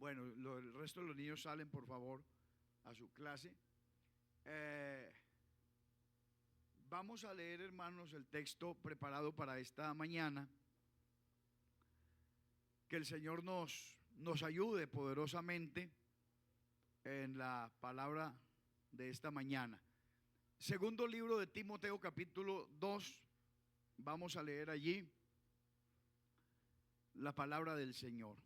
Bueno, el resto de los niños salen, por favor, a su clase. Vamos a leer, hermanos, el texto preparado para esta mañana. Que el Señor nos ayude poderosamente en la palabra de esta mañana. Segundo libro de Timoteo, capítulo 2. Vamos a leer allí la palabra del Señor.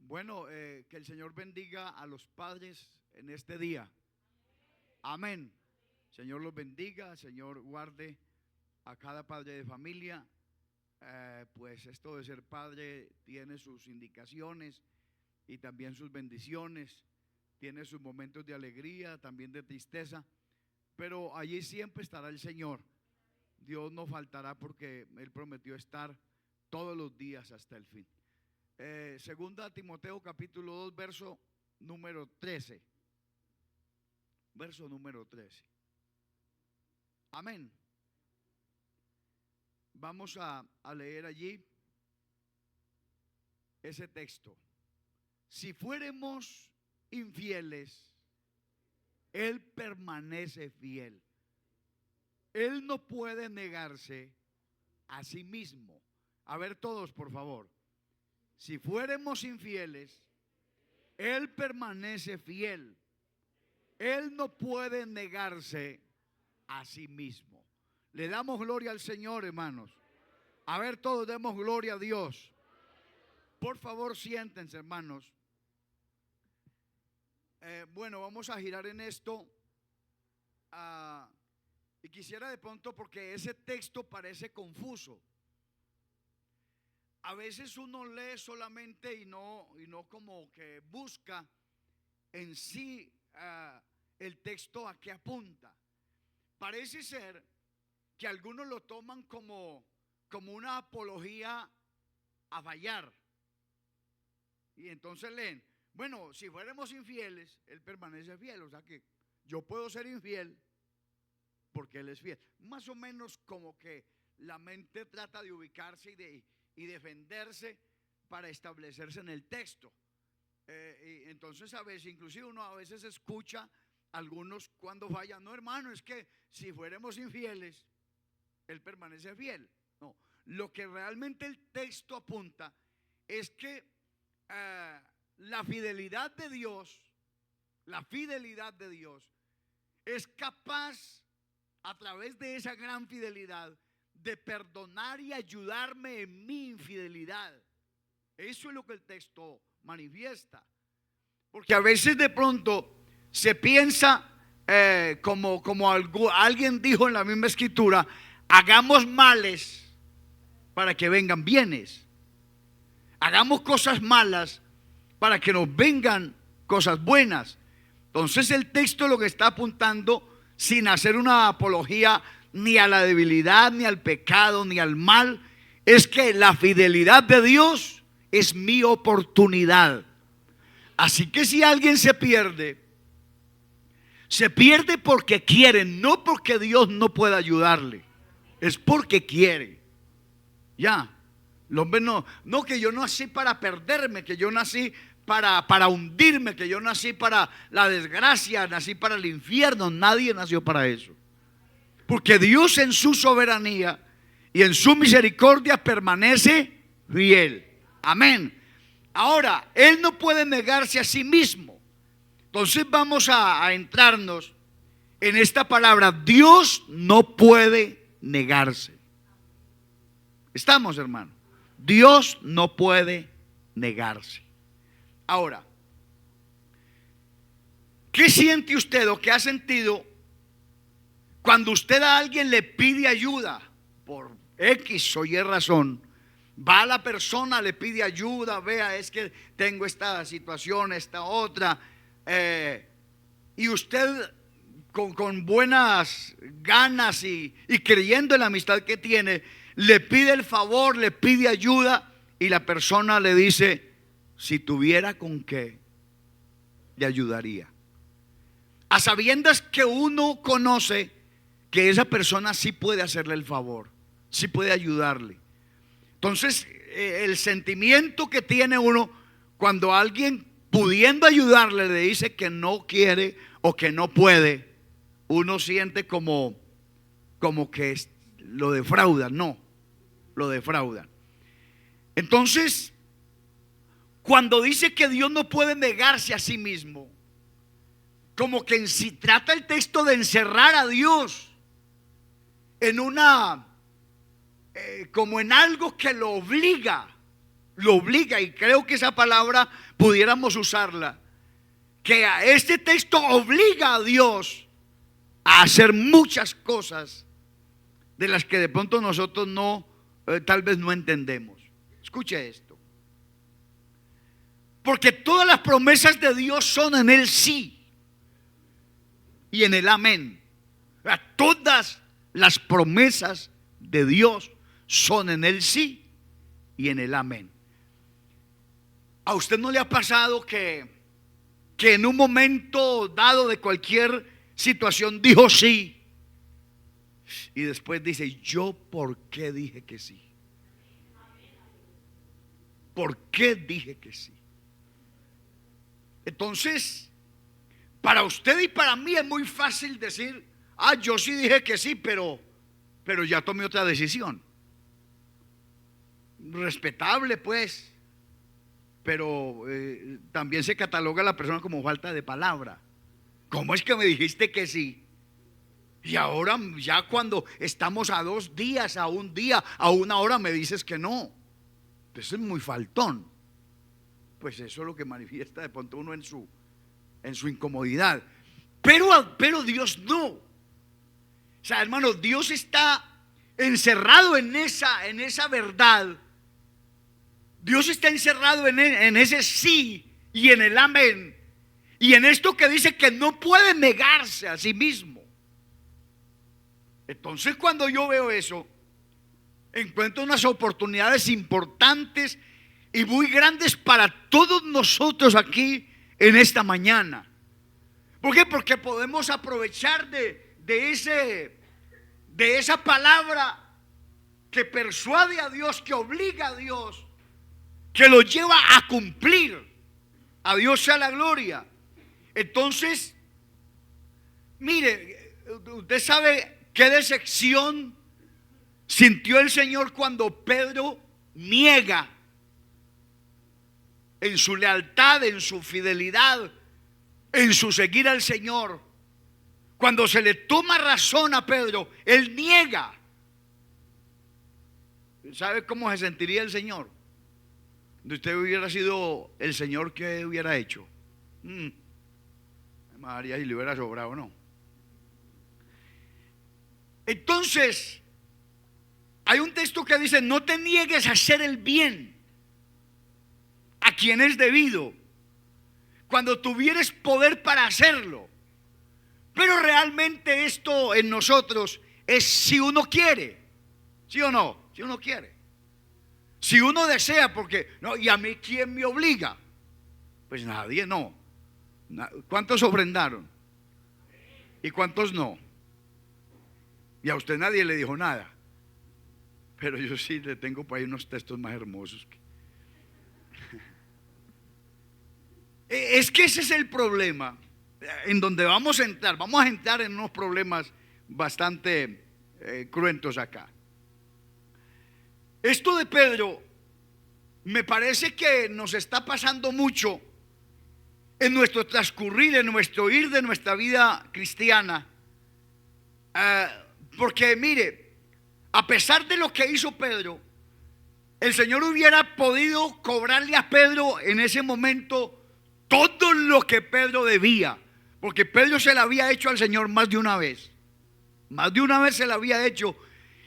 Bueno, que el Señor bendiga a los padres en este día. Amén. Señor los bendiga, Señor guarde a cada padre de familia. Pues esto de ser padre tiene sus indicaciones y también sus bendiciones, tiene sus momentos de alegría, también de tristeza, pero allí siempre estará el Señor. Dios no faltará porque Él prometió estar todos los días hasta el fin. Segunda Timoteo capítulo 2 verso número 13. Verso número 13. Amén. Vamos a leer allí ese texto. Si fuéramos infieles, Él permanece fiel. Él no puede negarse a sí mismo. A ver todos, por favor. Si fuéramos infieles, Él permanece fiel. Él no puede negarse a sí mismo. Le damos gloria al Señor, hermanos. A ver, todos demos gloria a Dios. Por favor, siéntense, hermanos. Bueno, vamos a girar en esto. Y quisiera de pronto, porque ese texto parece confuso. A veces uno lee solamente y no como que busca en sí el texto a qué apunta. Parece ser que algunos lo toman como una apología a fallar. Y entonces leen, bueno, si fuéramos infieles, Él permanece fiel. O sea que yo puedo ser infiel porque Él es fiel. Más o menos como que la mente trata de ubicarse y defenderse para establecerse en el texto. Y entonces a veces, inclusive uno a veces escucha a algunos cuando fallan, no, hermano, es que si fuéramos infieles, Él permanece fiel. No, lo que realmente el texto apunta es que la fidelidad de Dios es capaz, a través de esa gran fidelidad, de perdonar y ayudarme en mi infidelidad. Eso es lo que el texto manifiesta. Porque a veces de pronto se piensa como alguien dijo en la misma escritura, hagamos males para que vengan bienes. Hagamos cosas malas para que nos vengan cosas buenas. Entonces el texto lo que está apuntando, sin hacer una apología ni a la debilidad, ni al pecado, ni al mal, es que la fidelidad de Dios es mi oportunidad. Así que si alguien se pierde porque quiere, no porque Dios no pueda ayudarle, es porque quiere. Ya, el hombre no que yo nací para perderme, que yo nací para hundirme, que yo nací para la desgracia, nací para el infierno. Nadie nació para eso. Porque Dios en su soberanía y en su misericordia permanece fiel. Amén. Ahora, Él no puede negarse a sí mismo. Entonces vamos a entrarnos en esta palabra. Dios no puede negarse. ¿Estamos, hermano? Dios no puede negarse. Ahora, ¿qué siente usted o qué ha sentido cuando usted a alguien le pide ayuda por X o Y razón? Va a la persona, le pide ayuda, vea, es que tengo esta situación, esta otra, y usted con buenas ganas y creyendo en la amistad que tiene, le pide el favor, le pide ayuda, y la persona le dice, si tuviera con qué, le ayudaría. A sabiendas que uno conoce que esa persona sí puede hacerle el favor, sí puede ayudarle. Entonces el sentimiento que tiene uno cuando alguien pudiendo ayudarle le dice que no quiere o que no puede. Uno siente como que lo defraudan. No, lo defraudan. Entonces, cuando dice que Dios no puede negarse a sí mismo, como que si trata el texto de encerrar a Dios en como en algo que lo obliga, y creo que esa palabra pudiéramos usarla, que a este texto obliga a Dios a hacer muchas cosas de las que de pronto nosotros tal vez no entendemos. Escuche esto. Porque todas las promesas de Dios son en el sí y en el amén. Todas las promesas de Dios son en el sí y en el amén. ¿A usted no le ha pasado que en un momento dado de cualquier situación dijo sí y después dice: yo por qué dije que sí? ¿Por qué dije que sí? Entonces, para usted y para mí es muy fácil decir: yo sí dije que sí, pero ya tomé otra decisión. Respetable, pues, pero también se cataloga a la persona como falta de palabra. ¿Cómo es que me dijiste que sí? Y ahora ya cuando estamos a 2 días, a 1 día, a 1 hora me dices que no. Eso es muy faltón. Pues eso es lo que manifiesta de pronto uno en su incomodidad. Pero Dios no. O sea, hermano, Dios está encerrado en esa verdad. Dios está encerrado en ese sí y en el amén. Y en esto que dice que no puede negarse a sí mismo. Entonces, cuando yo veo eso, encuentro unas oportunidades importantes y muy grandes para todos nosotros aquí en esta mañana. ¿Por qué? Porque podemos aprovechar de esa palabra que persuade a Dios, que obliga a Dios, que lo lleva a cumplir. A Dios sea la gloria. Entonces, mire, usted sabe qué decepción sintió el Señor cuando Pedro niega en su lealtad, en su fidelidad, en su seguir al Señor. Cuando se le toma razón a Pedro, él niega. ¿Sabe cómo se sentiría el Señor? De usted hubiera sido el Señor, ¿qué hubiera hecho? María, y le hubiera sobrado, ¿no? Entonces, hay un texto que dice: no te niegues a hacer el bien a quien es debido, cuando tuvieres poder para hacerlo. Pero realmente esto en nosotros es si uno quiere, ¿sí o no? Si uno quiere, si uno desea, porque no, y a mí ¿quién me obliga? Pues nadie, no. ¿Cuántos ofrendaron? ¿Y cuántos no? Y a usted nadie le dijo nada. Pero yo sí le tengo por ahí unos textos más hermosos. Es que ese es el problema en donde vamos a entrar. Vamos a entrar en unos problemas bastante cruentos acá. Esto de Pedro me parece que nos está pasando mucho en nuestro transcurrir, en nuestro ir de nuestra vida cristiana. Porque mire, a pesar de lo que hizo Pedro, el Señor hubiera podido cobrarle a Pedro en ese momento todo lo que Pedro debía, porque Pedro se lo había hecho al Señor más de una vez. Más de una vez se lo había hecho.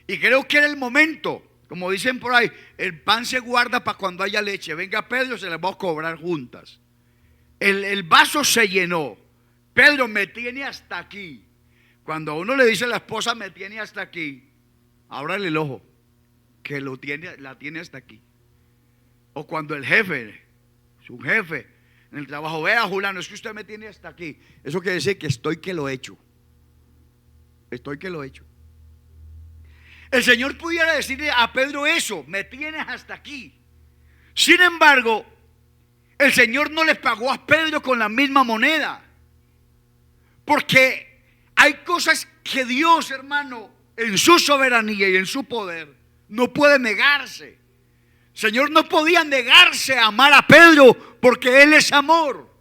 Y creo que era el momento, como dicen por ahí, el pan se guarda para cuando haya leche. Venga Pedro, se las va a cobrar juntas. El vaso se llenó. Pedro, me tiene hasta aquí. Cuando a uno le dice a la esposa, me tiene hasta aquí, ábrale el ojo, que la tiene hasta aquí. O cuando el jefe, su jefe en el trabajo: vea, Julano, es que usted me tiene hasta aquí. Eso quiere decir que estoy que lo he hecho. Estoy que lo he hecho. El Señor pudiera decirle a Pedro eso: me tienes hasta aquí. Sin embargo, el Señor no le pagó a Pedro con la misma moneda, porque hay cosas que Dios, hermano, en su soberanía y en su poder, no puede negarse. El Señor no podía negarse a amar a Pedro, porque Él es amor.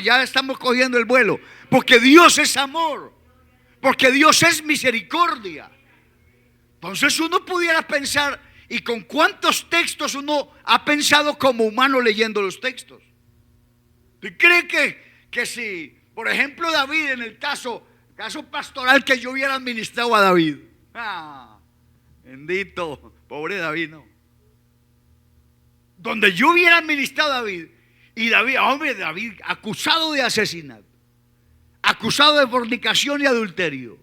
Ya estamos cogiendo el vuelo. Porque Dios es amor, porque Dios es misericordia. Entonces uno pudiera pensar, ¿y con cuántos textos uno ha pensado como humano leyendo los textos? ¿Usted cree que si, por ejemplo, David, en el caso pastoral, que yo hubiera administrado a David? Bendito, pobre David, no. Donde yo hubiera administrado a David, y David acusado de asesinato, acusado de fornicación y adulterio.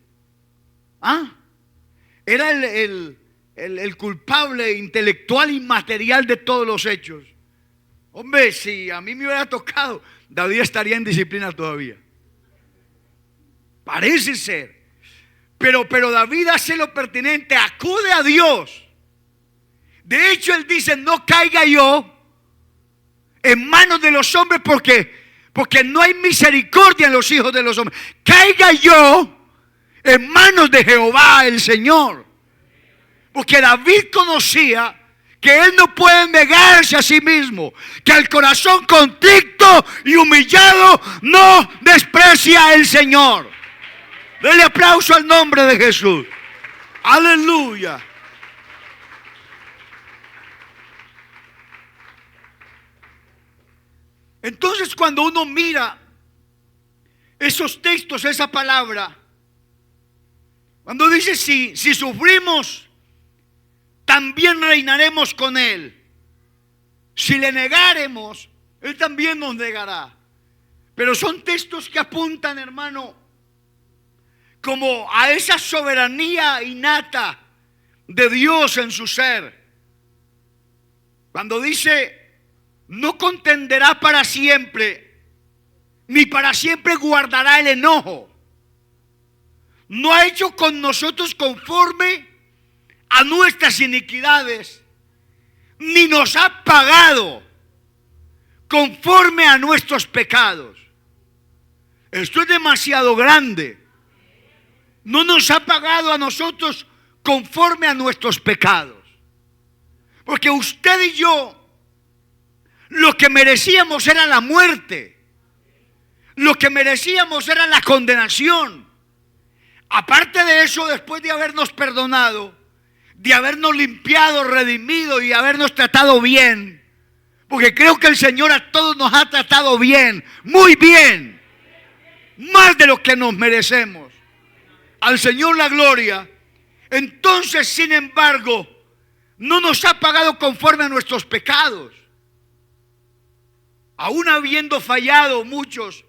Era el culpable intelectual y material de todos los hechos. Hombre, si a mí me hubiera tocado, David estaría en disciplina todavía. Parece ser. Pero David hace lo pertinente, acude a Dios. De hecho, él dice: no caiga yo en manos de los hombres, porque no hay misericordia en los hijos de los hombres. Caiga yo en manos de Jehová el Señor. Porque David conocía que él no puede negarse a sí mismo, que el corazón contrito y humillado no desprecia el Señor. Dele aplauso al nombre de Jesús. Aleluya. Entonces, cuando uno mira esos textos, esa palabra, cuando dice: si sufrimos, también reinaremos con Él. Si le negáremos, Él también nos negará. Pero son textos que apuntan, hermano, como a esa soberanía innata de Dios en su ser. Cuando dice: no contenderá para siempre, ni para siempre guardará el enojo. No ha hecho con nosotros conforme a nuestras iniquidades, ni nos ha pagado conforme a nuestros pecados. Esto es demasiado grande. No nos ha pagado a nosotros conforme a nuestros pecados. Porque usted y yo, lo que merecíamos era la muerte. Lo que merecíamos era la condenación. Aparte de eso, después de habernos perdonado, de habernos limpiado, redimido y habernos tratado bien, porque creo que el Señor a todos nos ha tratado bien, muy bien, más de lo que nos merecemos. Al Señor la gloria. Entonces, sin embargo, no nos ha pagado conforme a nuestros pecados. Aún habiendo fallado muchos,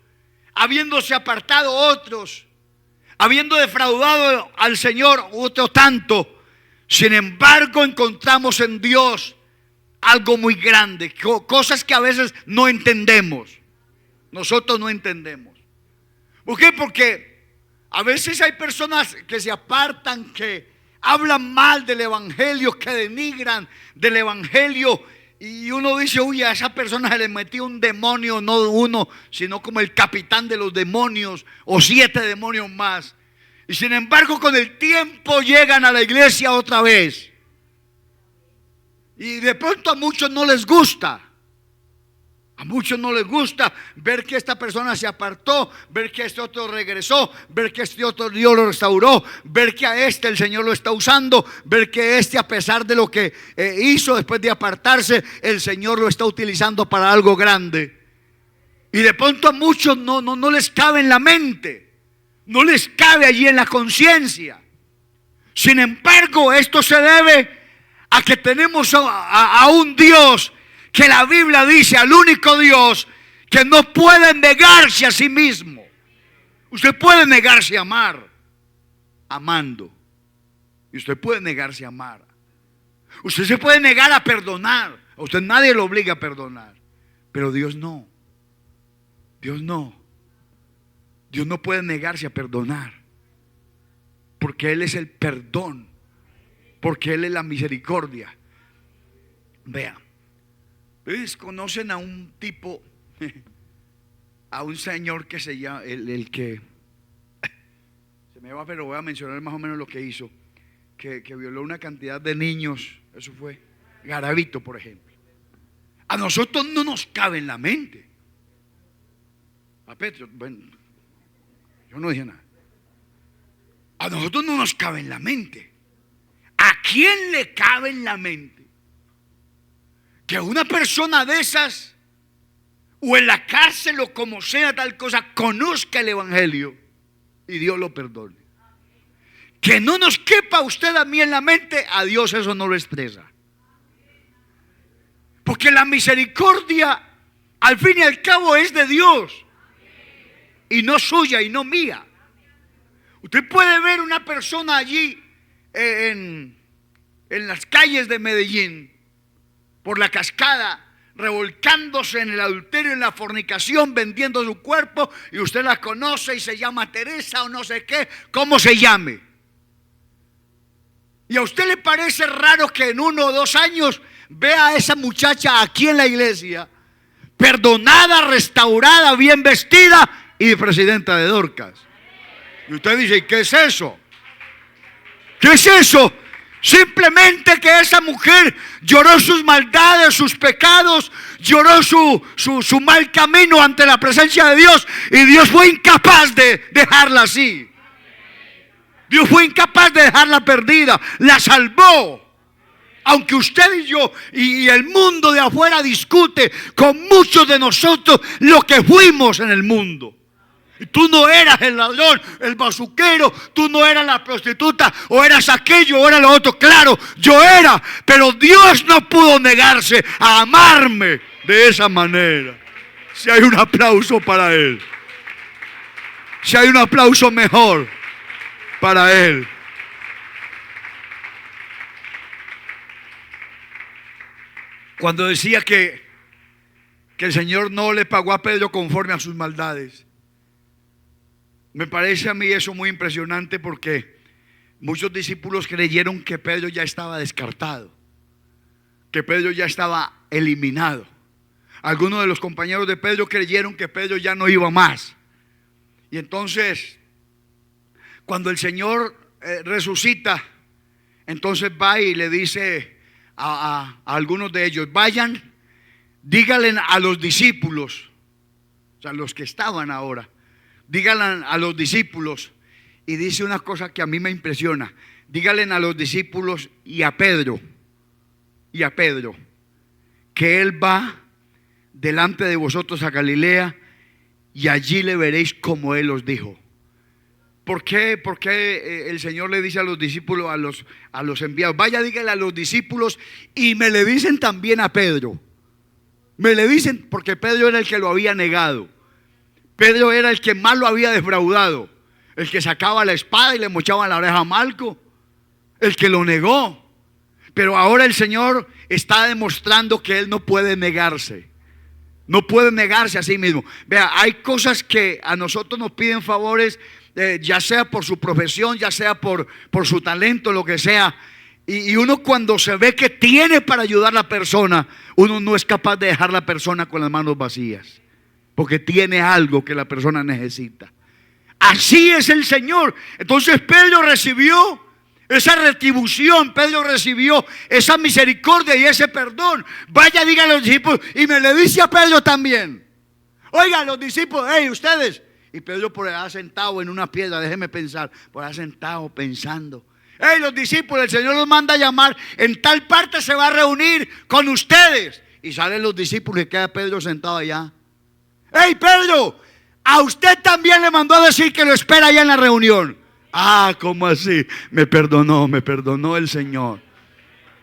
habiéndose apartado otros, habiendo defraudado al Señor otro tanto, sin embargo encontramos en Dios algo muy grande, cosas que a veces no entendemos. Nosotros no entendemos. ¿Por qué? Porque a veces hay personas que se apartan, que hablan mal del evangelio, que denigran del evangelio. Y uno dice: uy, a esa persona se le metió un demonio, no uno, sino como el capitán de los demonios, o 7 demonios más. Y sin embargo, con el tiempo llegan a la iglesia otra vez. Y de pronto a muchos no les gusta. A muchos no les gusta ver que esta persona se apartó, ver que este otro regresó, ver que este otro Dios lo restauró, ver que a este el Señor lo está usando, ver que este, a pesar de lo que hizo después de apartarse, el Señor lo está utilizando para algo grande. Y de pronto a muchos no les cabe en la mente, no les cabe allí en la conciencia. Sin embargo, esto se debe a que tenemos a un Dios que la Biblia dice, al único Dios que no puede negarse a sí mismo. Usted puede negarse a amar, amando. Y usted puede negarse a amar. Usted se puede negar a perdonar. A usted nadie lo obliga a perdonar. Pero Dios no. Dios no. Dios no puede negarse a perdonar. Porque Él es el perdón porque Él es la misericordia. Vea, ustedes conocen a un tipo, a un señor que se llama, el que, se me va, pero voy a mencionar más o menos lo que hizo, que violó una cantidad de niños. Eso fue Garavito, por ejemplo. A nosotros no nos cabe en la mente. A Petro, bueno, yo no dije nada. A nosotros no nos cabe en la mente. ¿A quién le cabe en la mente que una persona de esas, o en la cárcel o como sea tal cosa, conozca el evangelio y Dios lo perdone? Que no nos quepa a usted, a mí en la mente, a Dios eso no lo expresa. Porque la misericordia al fin y al cabo es de Dios y no suya y no mía. Usted puede ver una persona allí en las calles de Medellín, por la Cascada, revolcándose en el adulterio, en la fornicación, vendiendo su cuerpo, y usted la conoce y se llama Teresa o no sé qué, cómo se llame. Y a usted le parece raro que en 1 o 2 años vea a esa muchacha aquí en la iglesia, perdonada, restaurada, bien vestida y presidenta de Dorcas. Y usted dice, ¿qué es eso? ¿Qué es eso? Simplemente que esa mujer lloró sus maldades, sus pecados, lloró su mal camino ante la presencia de Dios, y Dios fue incapaz de dejarla así. Dios fue incapaz de dejarla perdida, la salvó. Aunque usted y yo y el mundo de afuera discute con muchos de nosotros lo que fuimos en el mundo. Tú no eras el ladrón, el bazuquero, tú no eras la prostituta, o eras aquello, o era lo otro. Claro, yo era, pero Dios no pudo negarse a amarme de esa manera. Si hay un aplauso para Él, si hay un aplauso mejor para Él. Cuando decía que el Señor no le pagó a Pedro conforme a sus maldades, me parece a mí eso muy impresionante, porque muchos discípulos creyeron que Pedro ya estaba descartado, que Pedro ya estaba eliminado. Algunos de los compañeros de Pedro creyeron que Pedro ya no iba más. Y entonces, cuando el Señor resucita, entonces va y le dice a algunos de ellos: vayan, díganle a los discípulos, o sea, los que estaban ahora, díganle a los discípulos, y dice una cosa que a mí me impresiona: díganle a los discípulos y a Pedro, que Él va delante de vosotros a Galilea, y allí le veréis como Él os dijo. ¿Por qué el Señor le dice a los discípulos, a los enviados: vaya, díganle a los discípulos, y me le dicen también a Pedro? Me le dicen porque Pedro era el que lo había negado. Pedro era el que más lo había defraudado, el que sacaba la espada y le mochaba la oreja a Malco, el que lo negó. Pero ahora el Señor está demostrando que Él no puede negarse. No puede negarse a sí mismo. Vea, hay cosas que a nosotros nos piden favores, ya sea por su profesión, ya sea por su talento, lo que sea. Y uno, cuando se ve que tiene para ayudar a la persona, uno no es capaz de dejar a la persona con las manos vacías, porque tiene algo que la persona necesita. Así es el Señor. Entonces Pedro recibió esa retribución, Pedro recibió esa misericordia y ese perdón. Vaya, digan a los discípulos, y me le dice a Pedro también: oigan los discípulos, hey, ustedes. Y Pedro por allá sentado en una piedra, déjeme pensar, por allá sentado pensando: hey, los discípulos, el Señor los manda a llamar, en tal parte se va a reunir con ustedes. Y salen los discípulos y queda Pedro sentado allá. Hey, Pedro, a usted también le mandó a decir que lo espera allá en la reunión. Ah, ¿cómo así? Me perdonó el Señor.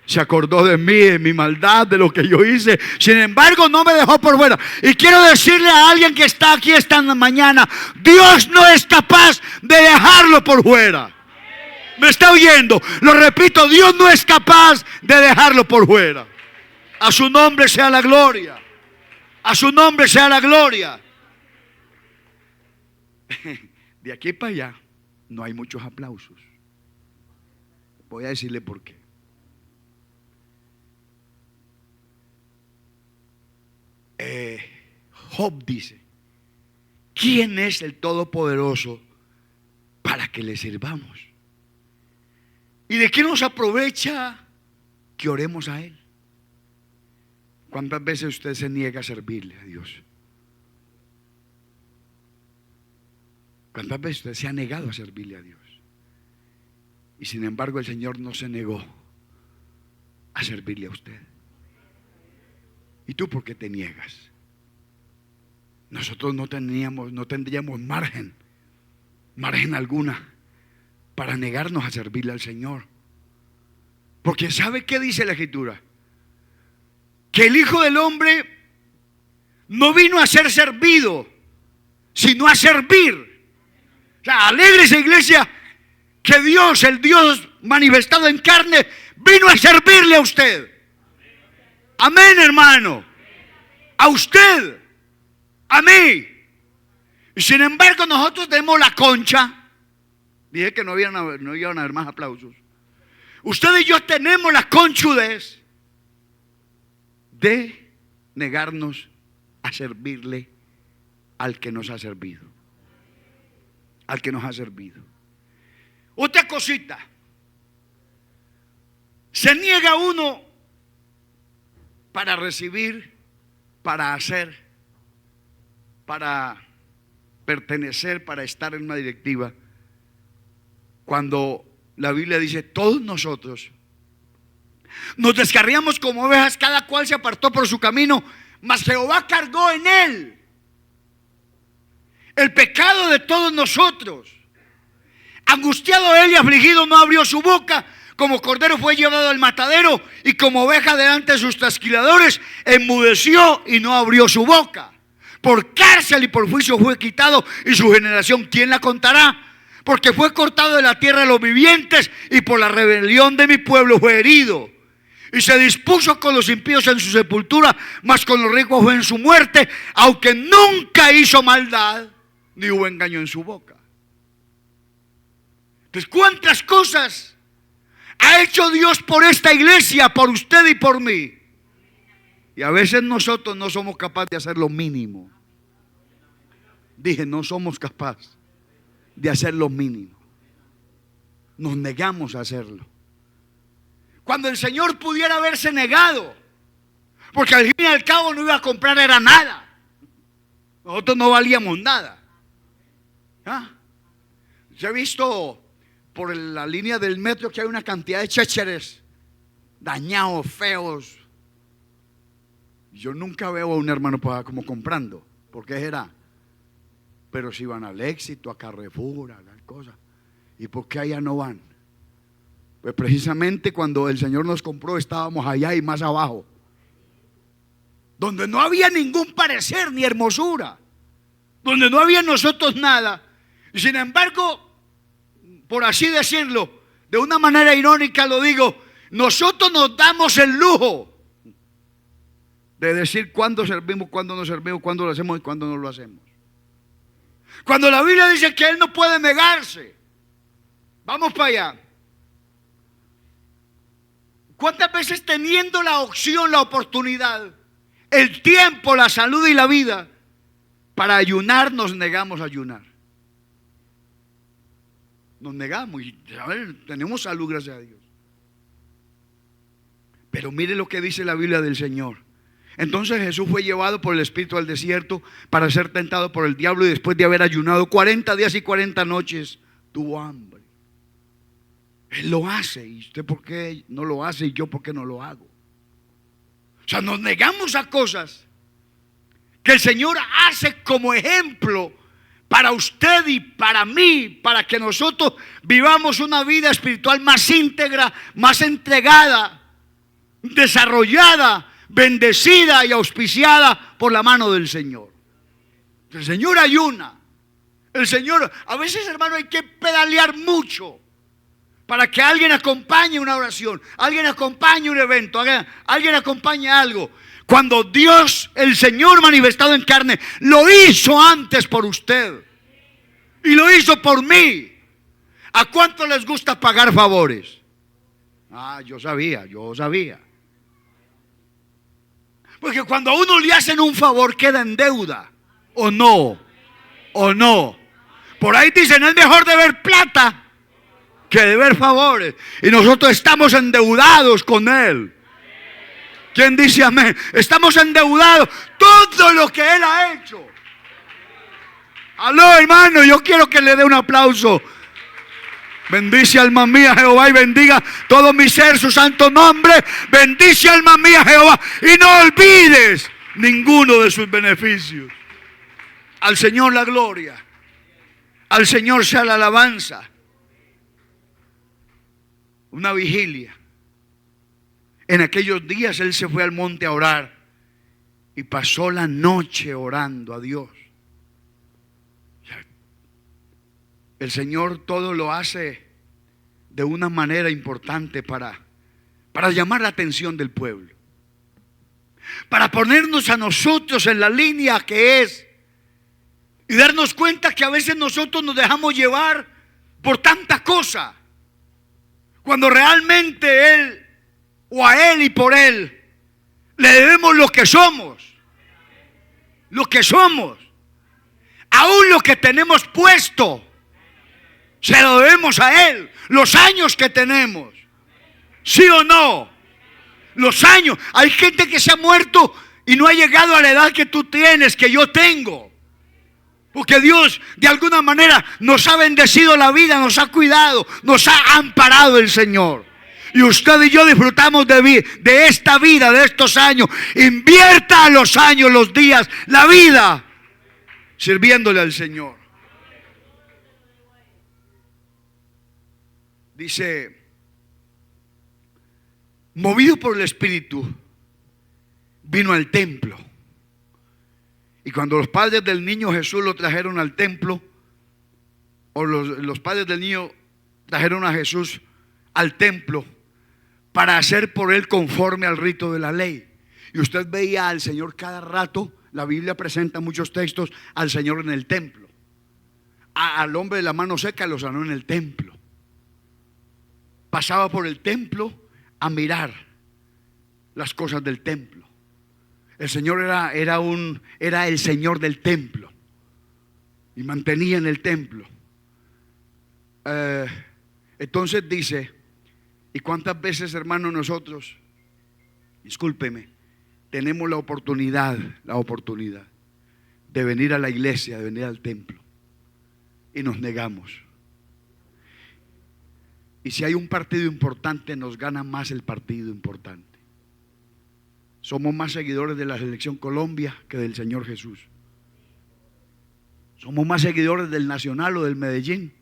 Se acordó de mí, de mi maldad, de lo que yo hice. Sin embargo, no me dejó por fuera. Y quiero decirle a alguien que está aquí esta mañana: Dios no es capaz de dejarlo por fuera. ¿Me está oyendo? Lo repito, Dios no es capaz de dejarlo por fuera. A su nombre sea la gloria. A su nombre sea la gloria. De aquí para allá no hay muchos aplausos. Voy a decirle por qué. Job dice: ¿quién es el Todopoderoso para que le sirvamos? ¿Y de qué nos aprovecha que oremos a Él? ¿Cuántas veces usted se niega a servirle a Dios? ¿Cuántas veces usted se ha negado a servirle a Dios? Y sin embargo el Señor no se negó a servirle a usted. ¿Y tú por qué te niegas? Nosotros no tendríamos margen alguna para negarnos a servirle al Señor. Porque ¿sabe qué dice la Escritura? Que el Hijo del Hombre no vino a ser servido, sino a servir. O sea, alégrese, iglesia, que Dios, el Dios manifestado en carne, vino a servirle a usted. Amén, hermano. A usted, a mí. Y sin embargo nosotros tenemos la concha. Dije que no iban a haber más aplausos. Usted y yo tenemos la conchudez de negarnos a servirle al que nos ha servido. Al que nos ha servido. Otra cosita. Se niega uno para recibir, para hacer, para pertenecer, para estar en una directiva. Cuando la Biblia dice: todos nosotros nos descarriamos como ovejas, cada cual se apartó por su camino, mas Jehová cargó en él el pecado de todos nosotros. Angustiado él y afligido, no abrió su boca. Como cordero fue llevado al matadero, y como oveja delante de sus trasquiladores, enmudeció y no abrió su boca. Por cárcel y por juicio fue quitado, y su generación, ¿quién la contará? Porque fue cortado de la tierra de los vivientes, y por la rebelión de mi pueblo fue herido. Y se dispuso con los impíos en su sepultura, mas con los ricos fue en su muerte, aunque nunca hizo maldad, ni hubo engaño en su boca. Entonces, ¿cuántas cosas ha hecho Dios por esta iglesia, por usted y por mí? Y a veces nosotros no somos capaces de hacer lo mínimo. Dije, no somos capaces de hacer lo mínimo. Nos negamos a hacerlo. Cuando el Señor pudiera haberse negado, porque al fin y al cabo no iba a comprar era nada. Nosotros no valíamos nada. ¿Ah? Yo he visto por la línea del metro que hay una cantidad de chécheres dañados, feos. Yo nunca veo a un hermano como comprando. ¿Por qué será? Pero si van al Éxito, a Carrefour, a las cosas. ¿Y por qué allá no van? Pues precisamente cuando el Señor nos compró estábamos allá y más abajo, donde no había ningún parecer ni hermosura, donde no había en nosotros nada. Y sin embargo, por así decirlo, de una manera irónica lo digo, nosotros nos damos el lujo de decir cuándo servimos, cuándo no servimos, cuándo lo hacemos y cuándo no lo hacemos. Cuando la Biblia dice que Él no puede negarse. Vamos para allá. ¿Cuántas veces teniendo la opción, la oportunidad, el tiempo, la salud y la vida para ayunar, nos negamos a ayunar? Nos negamos y tenemos salud, gracias a Dios. Pero mire lo que dice la Biblia del Señor. Entonces Jesús fue llevado por el Espíritu al desierto para ser tentado por el diablo, y después de haber ayunado 40 días y 40 noches tuvo hambre. Él lo hace, y usted por qué no lo hace y yo por qué no lo hago. O sea, nos negamos a cosas que el Señor hace como ejemplo para usted y para mí, para que nosotros vivamos una vida espiritual más íntegra, más entregada, desarrollada, bendecida y auspiciada por la mano del Señor. El Señor ayuna. El Señor, a veces, hermano, hay que pedalear mucho para que alguien acompañe una oración, alguien acompañe un evento, alguien acompañe algo. Cuando Dios, el Señor manifestado en carne, lo hizo antes por usted y lo hizo por mí. ¿A cuánto les gusta pagar favores? Yo sabía. Porque cuando a uno le hacen un favor queda en deuda. ¿O no? ¿O no? Por ahí dicen, es mejor deber plata que deber favores. Y nosotros estamos endeudados con Él. ¿Quién dice amén? Estamos endeudados. Todo lo que Él ha hecho. Aló, hermano, yo quiero que le dé un aplauso. Bendice alma mía Jehová y bendiga todo mi ser su santo nombre. Bendice alma mía Jehová y no olvides ninguno de sus beneficios. Al Señor la gloria. Al Señor sea la alabanza. Una vigilia. En aquellos días Él se fue al monte a orar y pasó la noche orando a Dios. El Señor todo lo hace de una manera importante para llamar la atención del pueblo, para ponernos a nosotros en la línea que es y darnos cuenta que a veces nosotros nos dejamos llevar por tanta cosa, cuando realmente Él o a Él y por Él le debemos lo que somos, aún lo que tenemos puesto. Se lo debemos a Él. Los años que tenemos. ¿Sí o no? Los años. Hay gente que se ha muerto y no ha llegado a la edad que tú tienes, que yo tengo. Porque Dios de alguna manera nos ha bendecido la vida, nos ha cuidado, nos ha amparado el Señor. Y usted y yo disfrutamos de esta vida, de estos años. Invierta los años, los días, la vida, sirviéndole al Señor. Dice, movido por el Espíritu, vino al templo. Y cuando los padres del niño Jesús lo trajeron al templo, o los padres del niño trajeron a Jesús al templo para hacer por él conforme al rito de la ley. Y usted veía al Señor cada rato. La Biblia presenta muchos textos al Señor en el templo. Al hombre de la mano seca lo sanó en el templo. Pasaba por el templo a mirar las cosas del templo. El Señor era el Señor del templo y mantenía en el templo. Entonces dice, ¿y cuántas veces, hermanos, nosotros, discúlpeme, tenemos la oportunidad de venir a la iglesia, de venir al templo y nos negamos? Y si hay un partido importante, nos gana más el partido importante. Somos más seguidores de la selección Colombia que del Señor Jesús. Somos más seguidores del Nacional o del Medellín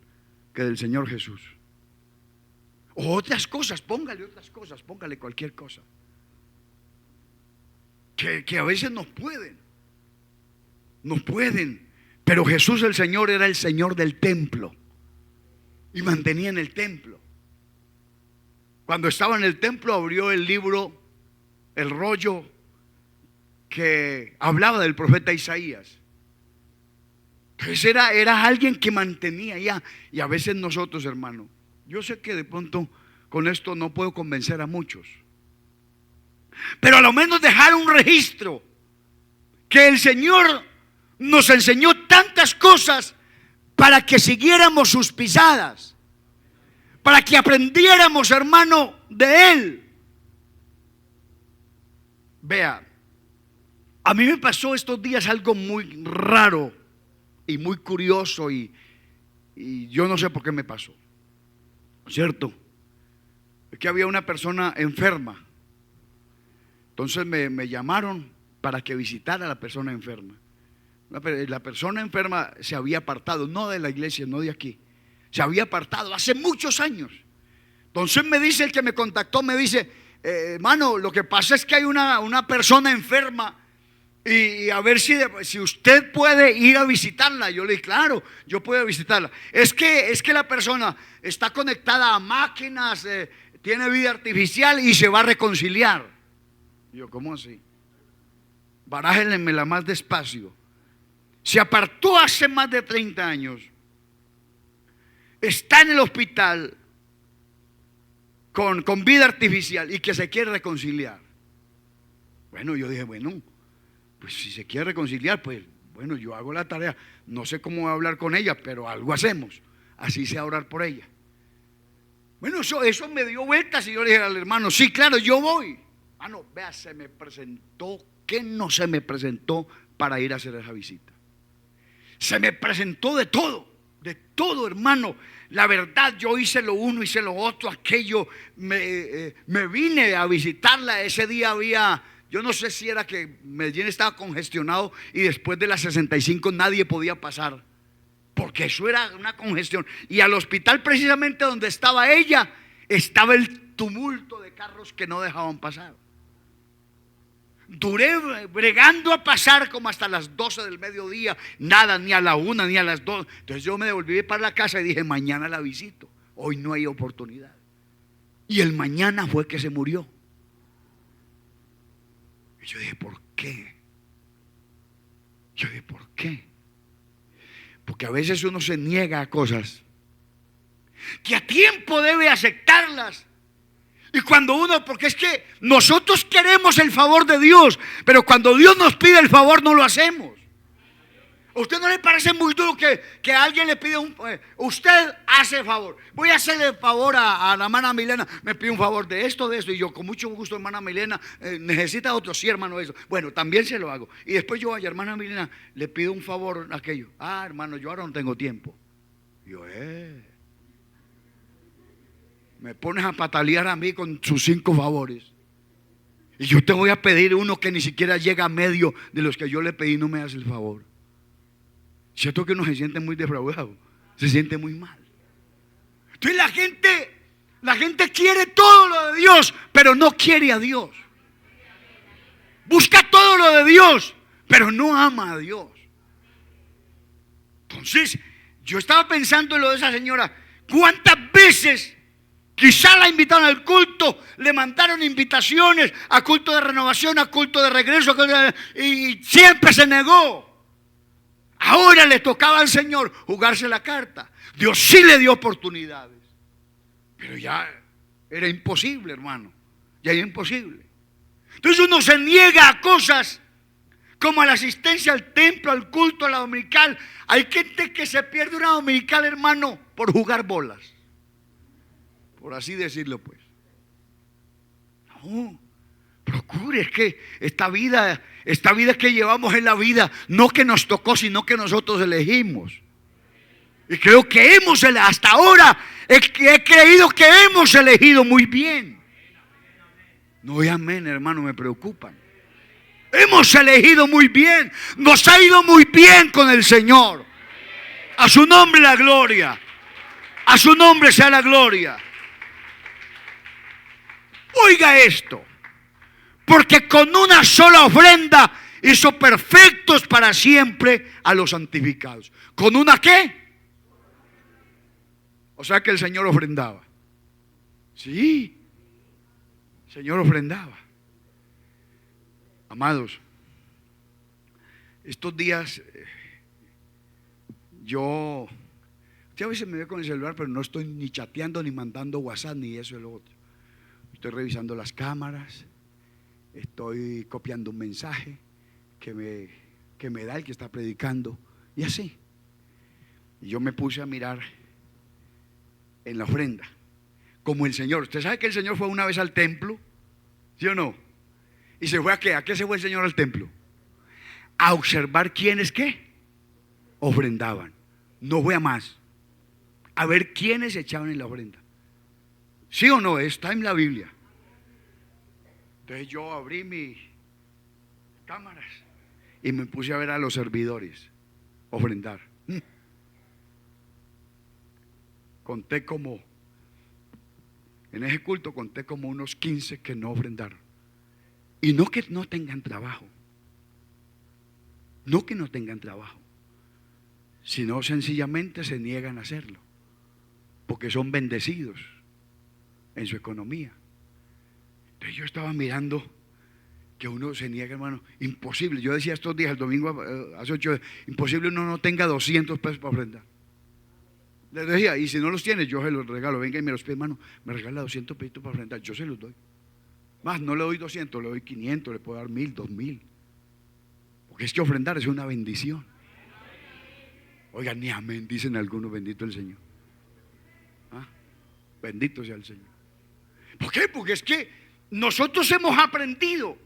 que del Señor Jesús. O otras cosas, póngale cualquier cosa. Que a veces nos pueden. Pero Jesús el Señor era el Señor del templo y mantenía en el templo. Cuando estaba en el templo abrió el libro, el rollo que hablaba del profeta Isaías. Entonces era alguien que mantenía ya. Y a veces nosotros, hermano, yo sé que de pronto con esto no puedo convencer a muchos, pero a lo menos dejar un registro que el Señor nos enseñó tantas cosas para que siguiéramos sus pisadas, para que aprendiéramos, hermano, de Él. Vea, a mí me pasó estos días algo muy raro y muy curioso y yo no sé por qué me pasó, ¿cierto? Es que había una persona enferma. Entonces me llamaron para que visitara a la persona enferma. La persona enferma se había apartado, no de la iglesia, no de aquí. Se había apartado hace muchos años. Entonces me dice el que me contactó, me dice, hermano, lo que pasa es que hay una persona enferma y a ver si usted puede ir a visitarla. Yo le dije, claro, yo puedo visitarla. Es que la persona está conectada a máquinas, tiene vida artificial y se va a reconciliar. Y yo, ¿cómo así? Barájenmela más despacio. Se apartó hace más de 30 años. Está en el hospital con vida artificial y que se quiere reconciliar. Bueno, yo dije, bueno, pues si se quiere reconciliar, pues bueno, yo hago la tarea. No sé cómo voy a hablar con ella, pero algo hacemos. Así sea orar por ella. Bueno, eso me dio vueltas y yo le dije al hermano, sí, claro, yo voy. No, vea, se me presentó, ¿qué no se me presentó para ir a hacer esa visita? Se me presentó de todo, hermano. La verdad, yo hice lo uno, hice lo otro, aquello. Me vine a visitarla. Ese día había, yo no sé si era que Medellín estaba congestionado y después de las 65 nadie podía pasar, porque eso era una congestión. Y al hospital, precisamente donde estaba ella, estaba el tumulto de carros que no dejaban pasar. Duré bregando a pasar como hasta las 12 del mediodía. Nada, ni a la 1 ni a las 2. Entonces yo me devolví para la casa y dije, mañana la visito. Hoy no hay oportunidad. Y el mañana fue que se murió. Y yo dije, ¿por qué? Yo dije, ¿por qué? Porque a veces uno se niega a cosas que a tiempo debe aceptarlas. Y cuando uno, porque es que nosotros queremos el favor de Dios, pero cuando Dios nos pide el favor no lo hacemos. ¿A usted no le parece muy duro que alguien le pide usted hace favor? Voy a hacerle favor a la hermana Milena, me pide un favor de esto, y yo con mucho gusto, hermana Milena, necesita otro, sí, hermano, eso. Bueno, también se lo hago. Y después yo, hermana Milena, le pido un favor aquello. Hermano, yo ahora no tengo tiempo. Yo, me pones a patalear a mí con sus 5 favores. Y yo te voy a pedir uno que ni siquiera llega a medio de los que yo le pedí, no me hace el favor. Cierto que uno se siente muy defraudado, se siente muy mal. Entonces la gente quiere todo lo de Dios, pero no quiere a Dios. Busca todo lo de Dios, pero no ama a Dios. Entonces, yo estaba pensando en lo de esa señora. ¿Cuántas veces quizá la invitaron al culto, le mandaron invitaciones a culto de renovación, a culto de regreso, y siempre se negó? Ahora le tocaba al Señor jugarse la carta. Dios sí le dio oportunidades, pero ya era imposible, hermano. Ya era imposible. Entonces uno se niega a cosas como a la asistencia al templo, al culto, a la dominical. Hay gente que se pierde una dominical, hermano, por jugar bolas, por así decirlo, pues. No, procure, es que esta vida que llevamos en la vida, no que nos tocó, sino que nosotros elegimos. Y creo que hasta ahora he creído que hemos elegido muy bien. No, y amén, hermano, me preocupan. Hemos elegido muy bien, nos ha ido muy bien con el Señor. A su nombre la gloria, a su nombre sea la gloria. Oiga esto, porque con una sola ofrenda hizo perfectos para siempre a los santificados. ¿Con una qué? O sea que el Señor ofrendaba. Sí, el Señor ofrendaba. Amados, estos días yo a veces me veo con el celular, pero no estoy ni chateando, ni mandando WhatsApp, ni eso y lo otro. Estoy revisando las cámaras, estoy copiando un mensaje que me da el que está predicando, y así. Y yo me puse a mirar en la ofrenda, como el Señor. ¿Usted sabe que el Señor fue una vez al templo? ¿Sí o no? ¿Y se fue a qué? ¿A qué se fue el Señor al templo? A observar quiénes qué ofrendaban. No fue a más. A ver quiénes echaban en la ofrenda. ¿Sí o no? Está en la Biblia. Entonces yo abrí mis cámaras y me puse a ver a los servidores ofrendar. Conté como, en ese culto conté como unos 15 que no ofrendaron. Y no que no tengan trabajo, no que no tengan trabajo, sino sencillamente se niegan a hacerlo, porque son bendecidos en su economía. Entonces yo estaba mirando que uno se niega, hermano, imposible. Yo decía estos días, el domingo hace 8, imposible uno no tenga 200 pesos para ofrendar. Les decía, y si no los tiene, yo se los regalo. Venga y me los pide, hermano, me regala 200 pesitos para ofrendar, yo se los doy. Más, no le doy 200, le doy 500, le puedo dar 1000, 2000. Porque es que ofrendar es una bendición. Oigan, ni amén, dicen algunos, bendito el Señor. ¿Ah? Bendito sea el Señor. ¿Por qué? Porque es que nosotros hemos aprendido.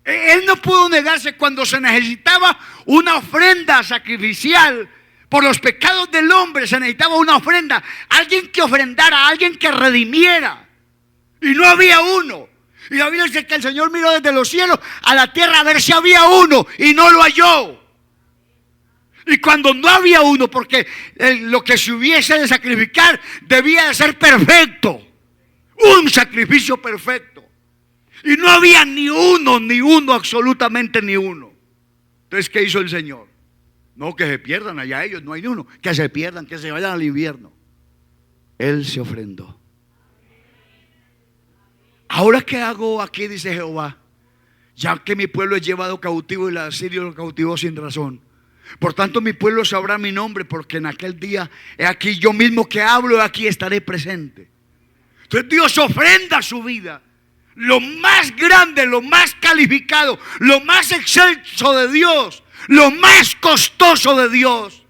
Él no pudo negarse cuando se necesitaba una ofrenda sacrificial por los pecados del hombre. Se necesitaba una ofrenda, alguien que ofrendara, alguien que redimiera. Y no había uno. Y la Biblia dice que el Señor miró desde los cielos a la tierra a ver si había uno y no lo halló. Y cuando no había uno, porque lo que se hubiese de sacrificar debía de ser perfecto, un sacrificio perfecto, y no había ni uno, absolutamente ni uno. Entonces, ¿qué hizo el Señor? No, que se pierdan allá ellos, no hay ni uno, que se pierdan, que se vayan al infierno. Él se ofrendó. Ahora, ¿qué hago aquí? Dice Jehová, ya que mi pueblo es llevado cautivo y la Asirio lo cautivó sin razón. Por tanto, mi pueblo sabrá mi nombre, porque en aquel día, he aquí yo mismo que hablo, aquí estaré presente. Entonces Dios ofrenda su vida. Lo más grande, lo más calificado, lo más excelso de Dios, lo más costoso de Dios,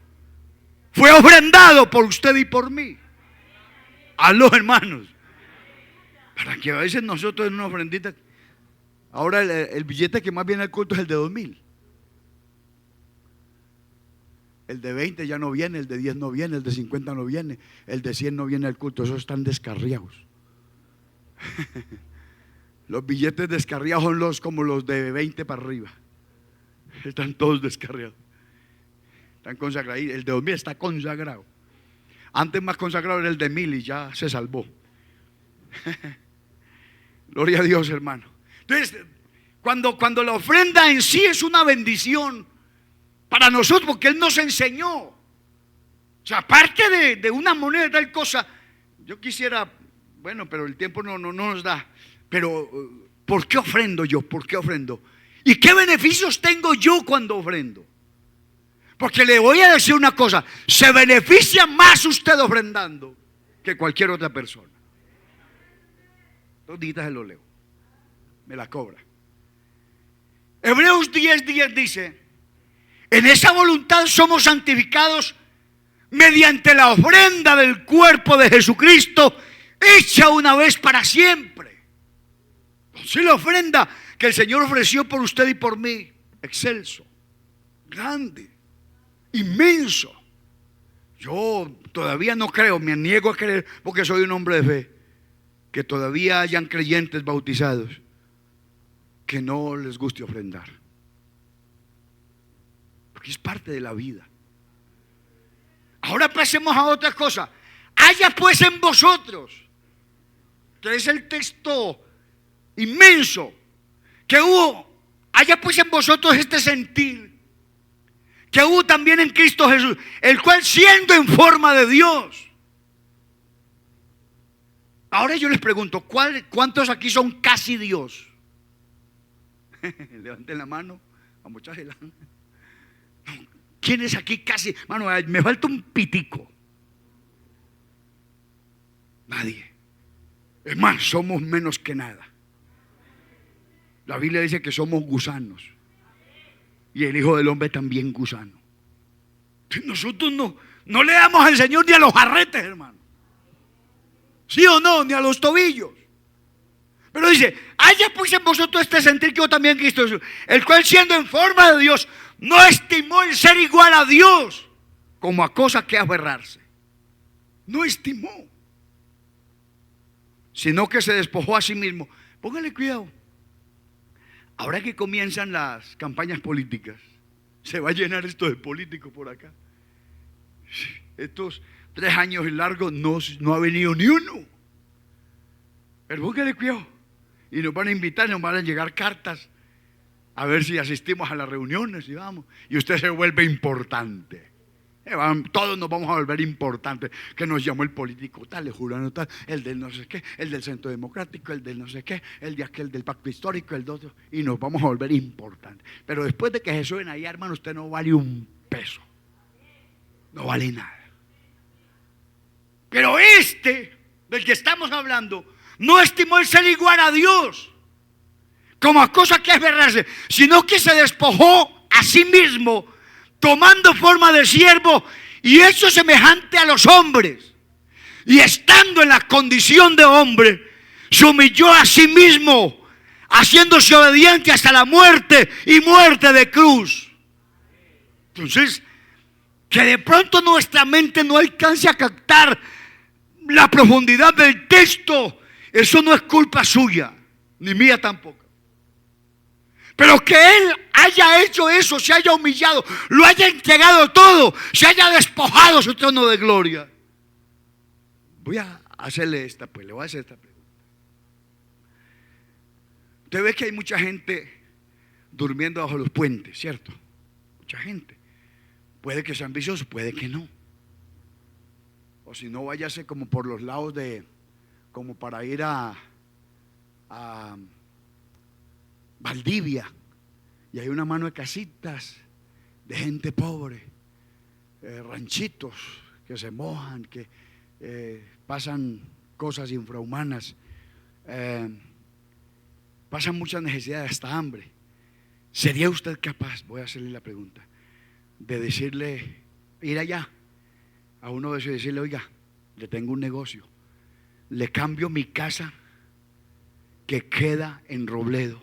fue ofrendado por usted y por mí. Aló, hermanos. Para que a veces nosotros en una ofrendita. Ahora el billete que más viene al culto es el de 2000. El de 20 ya no viene, el de 10 no viene, el de 50 no viene, el de 100 no viene al culto. Esos están descarriados. Los billetes descarriados son como los de 20 para arriba. Están todos descarriados. Están consagrados. El de 2000 está consagrado. Antes más consagrado era el de 1000 y ya se salvó. Gloria a Dios, hermano. Entonces, cuando la ofrenda en sí es una bendición para nosotros, porque Él nos enseñó. O sea, aparte de una moneda, tal cosa, yo quisiera, bueno, pero el tiempo no nos da. Pero, ¿por qué ofrendo yo? ¿Por qué ofrendo? ¿Y qué beneficios tengo yo cuando ofrendo? Porque le voy a decir una cosa: se beneficia más usted ofrendando que cualquier otra persona. 2 días se lo leo, me la cobra. Hebreos 10:10 dice: en esa voluntad somos santificados mediante la ofrenda del cuerpo de Jesucristo, hecha una vez para siempre. Entonces, la ofrenda que el Señor ofreció por usted y por mí, excelso, grande, inmenso. Yo todavía no creo, me niego a creer, porque soy un hombre de fe, que todavía hayan creyentes bautizados que no les guste ofrendar, porque es parte de la vida. Ahora pasemos a otra cosa. Haya pues en vosotros, que es el texto inmenso que hubo, haya pues en vosotros este sentir que hubo también en Cristo Jesús, el cual, siendo en forma de Dios. Ahora yo les pregunto, ¿cuántos aquí son casi Dios? Levanten la mano, vamos a echársela. ¿Quién es aquí casi? Mano, me falta un pitico. Nadie. Es más, somos menos que nada. La Biblia dice que somos gusanos, y el Hijo del Hombre también gusano. Entonces nosotros no le damos al Señor ni a los jarretes, hermano. ¿Sí o no? Ni a los tobillos. Pero dice: haya pues en vosotros este sentir que yo también en Cristo Jesús, el cual, siendo en forma de Dios, no estimó el ser igual a Dios como a cosa que aferrarse. No estimó, sino que se despojó a sí mismo. Póngale cuidado. Ahora que comienzan las campañas políticas, se va a llenar esto de políticos por acá. Estos 3 años largos no ha venido ni uno. Pero póngale cuidado. Y nos van a invitar, nos van a llegar cartas a ver si asistimos a las reuniones y vamos. Y usted se vuelve importante. Todos nos vamos a volver importantes. Que nos llamó el político tal, el jurado tal, el del no sé qué, el del Centro Democrático, el del no sé qué, el de aquel del Pacto Histórico, el de otro. Y nos vamos a volver importantes. Pero después de que se suben ahí, hermano, usted no vale un peso. No vale nada. Pero del que estamos hablando, No estimó el ser igual a Dios como a cosa que es verdad, sino que se despojó a sí mismo, tomando forma de siervo y hecho semejante a los hombres. Y estando en la condición de hombre, se humilló a sí mismo, haciéndose obediente hasta la muerte y muerte de cruz. Entonces, que de pronto nuestra mente no alcance a captar la profundidad del texto, eso no es culpa suya, ni mía tampoco. Pero que Él haya hecho eso, se haya humillado, lo haya entregado todo, se haya despojado su trono de gloria. Voy a hacerle esta, pues le voy a hacer esta pregunta. Usted ve que hay mucha gente durmiendo bajo los puentes, ¿cierto? Mucha gente. Puede que sean viciosos, puede que no. O si no, váyase como por los lados de, como para ir a Valdivia, y hay una mano de casitas de gente pobre, ranchitos que se mojan, que pasan cosas infrahumanas, pasan muchas necesidades, hasta hambre. ¿Sería usted capaz, voy a hacerle la pregunta, de decirle, ir allá a uno de esos y decirle: oiga, le tengo un negocio, le cambio mi casa que queda en Robledo,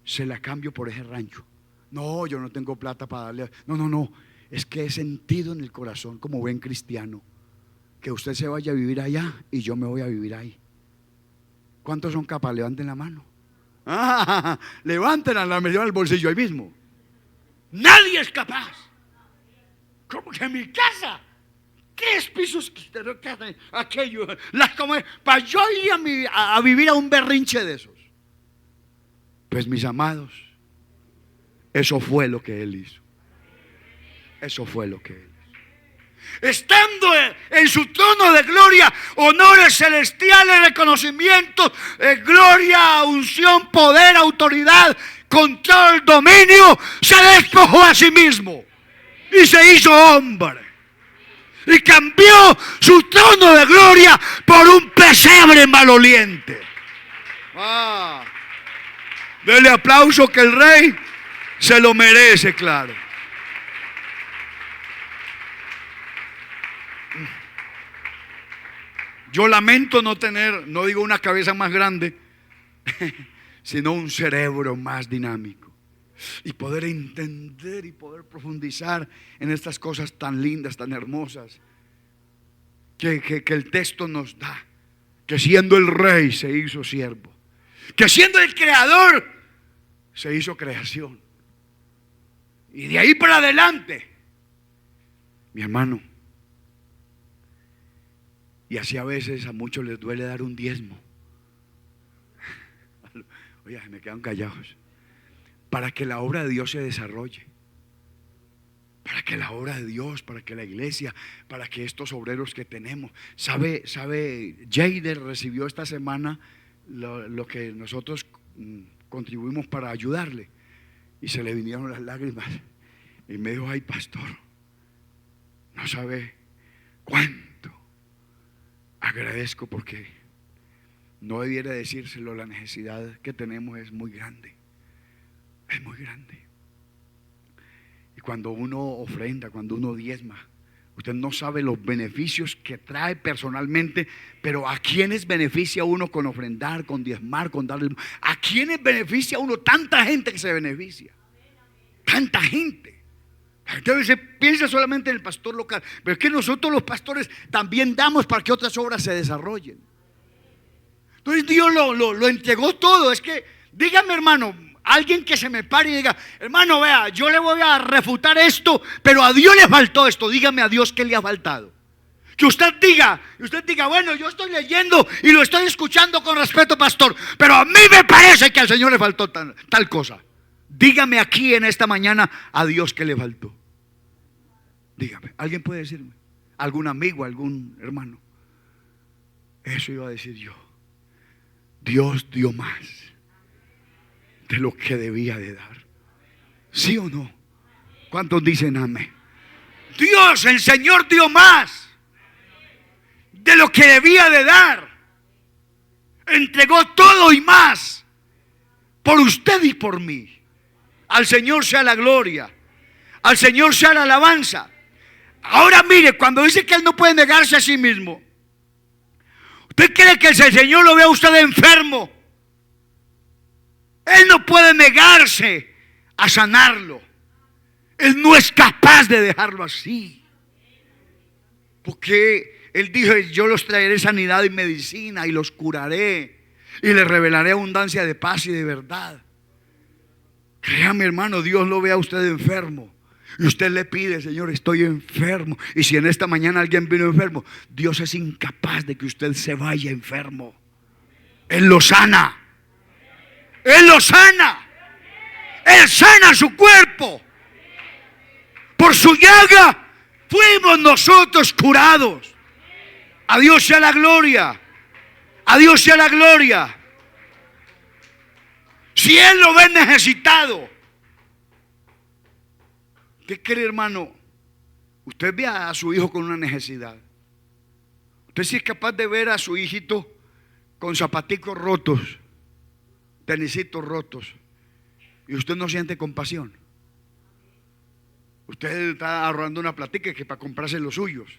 se la cambio por ese rancho? No, yo no tengo plata para darle. No, es que he sentido en el corazón, como buen cristiano, que usted se vaya a vivir allá y yo me voy a vivir ahí. ¿Cuántos son capaces? Levanten la mano. Levanten la mano al bolsillo ahí mismo. Nadie es capaz. ¿Cómo que mi casa? 3 pisos, aquello, para yo ir a vivir a un berrinche de esos. Pues mis amados, eso fue lo que Él hizo. Eso fue lo que Él hizo. Estando en su trono de gloria, honores celestiales, reconocimientos, gloria, unción, poder, autoridad, control, dominio, se despojó a sí mismo y se hizo hombre. Y cambió su trono de gloria por un pesebre maloliente. Dele aplauso, que el rey se lo merece, claro. Yo lamento no tener, no digo una cabeza más grande, sino un cerebro más dinámico, y poder entender y poder profundizar en estas cosas tan lindas, tan hermosas que el texto nos da. Que siendo el rey se hizo siervo, que siendo el creador se hizo creación, y de ahí para adelante, mi hermano. Y así a veces a muchos les duele dar un diezmo. Oye, me quedan callados. Para que la obra de Dios se desarrolle, para que la obra de Dios, para que la iglesia, para que estos obreros que tenemos. Sabe, Jader recibió esta semana lo que nosotros contribuimos para ayudarle, y se le vinieron las lágrimas y me dijo: ay, pastor, no sabe cuánto agradezco, porque no debiera decírselo, la necesidad que tenemos es muy grande, es muy grande. Y cuando uno ofrenda, cuando uno diezma, usted no sabe los beneficios que trae personalmente, pero ¿a quiénes beneficia uno con ofrendar, con diezmar, con darle? ¿A quiénes beneficia uno? Tanta gente que se beneficia, tanta gente. Entonces piensa solamente en el pastor local, pero es que nosotros los pastores también damos para que otras obras se desarrollen. Entonces Dios lo entregó todo. Es que, dígame, hermano, alguien que se me pare y diga: hermano, vea, yo le voy a refutar esto, pero a Dios le faltó esto. Dígame a Dios qué le ha faltado. Que usted diga, bueno, yo estoy leyendo y lo estoy escuchando con respeto, pastor, pero a mí me parece que al Señor le faltó tal cosa. Dígame aquí en esta mañana a Dios qué le faltó. Dígame, ¿alguien puede decirme? ¿Algún amigo, algún hermano? Eso iba a decir yo. Dios dio más de lo que debía de dar. ¿Sí o no? ¿Cuántos dicen amén? Dios, el Señor, dio más de lo que debía de dar. Entregó todo y más por usted y por mí. Al Señor sea la gloria. Al Señor sea la alabanza. Ahora mire, cuando dice que Él no puede negarse a sí mismo, ¿usted cree que el Señor lo vea a usted enfermo? Él no puede negarse a sanarlo. Él no es capaz de dejarlo así. Porque Él dijo: yo los traeré sanidad y medicina y los curaré y les revelaré abundancia de paz y de verdad. Créame, hermano, Dios lo ve a usted enfermo y usted le pide: Señor, estoy enfermo. Y si en esta mañana alguien vino enfermo, Dios es incapaz de que usted se vaya enfermo. Él lo sana. Él lo sana. Él sana su cuerpo. Por su llaga fuimos nosotros curados. A Dios sea la gloria. A Dios sea la gloria. Si Él lo ve necesitado, ¿qué cree, hermano? Usted ve a su hijo con una necesidad. Usted sí es capaz de ver a su hijito con zapaticos rotos, tenisitos rotos, y usted no siente compasión. Usted está ahorrando una platica que para comprarse los suyos.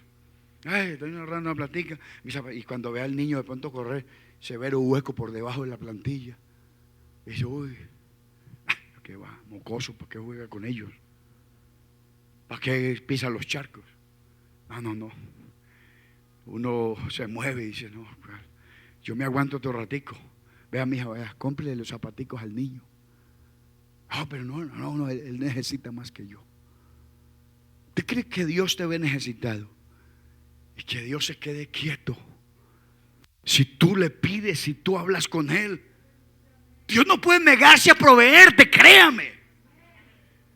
Ay, estoy ahorrando una platica. Y cuando ve al niño de pronto correr, se ve un hueco por debajo de la plantilla. Y dice: uy, ¿qué va? Mocoso, ¿para qué juega con ellos? ¿Para qué pisa los charcos? No. Uno se mueve y dice: no, yo me aguanto otro ratico. Vea, mija, vea, cómprele los zapaticos al niño. Pero no, él necesita más que yo. ¿Usted cree que Dios te ve necesitado y que Dios se quede quieto? Si tú le pides, si tú hablas con Él, Dios no puede negarse a proveerte, créame.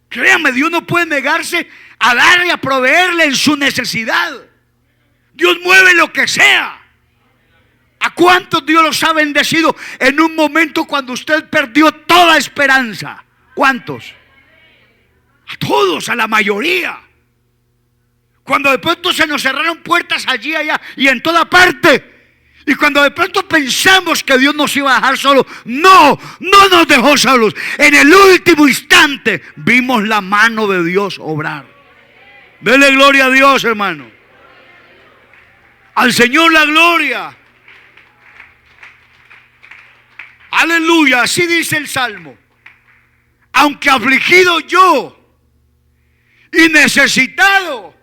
Créame, Dios no puede negarse a darle, a proveerle en su necesidad. Dios mueve lo que sea. ¿A cuántos Dios los ha bendecido en un momento cuando usted perdió toda esperanza? ¿Cuántos? A todos, a la mayoría. Cuando de pronto se nos cerraron puertas allí, allá y en toda parte. Y cuando de pronto pensamos que Dios nos iba a dejar solos, no nos dejó solos. En el último instante vimos la mano de Dios obrar. Dele gloria a Dios, hermano. Al Señor la gloria. Aleluya, así dice el Salmo. Aunque afligido yo y necesitado,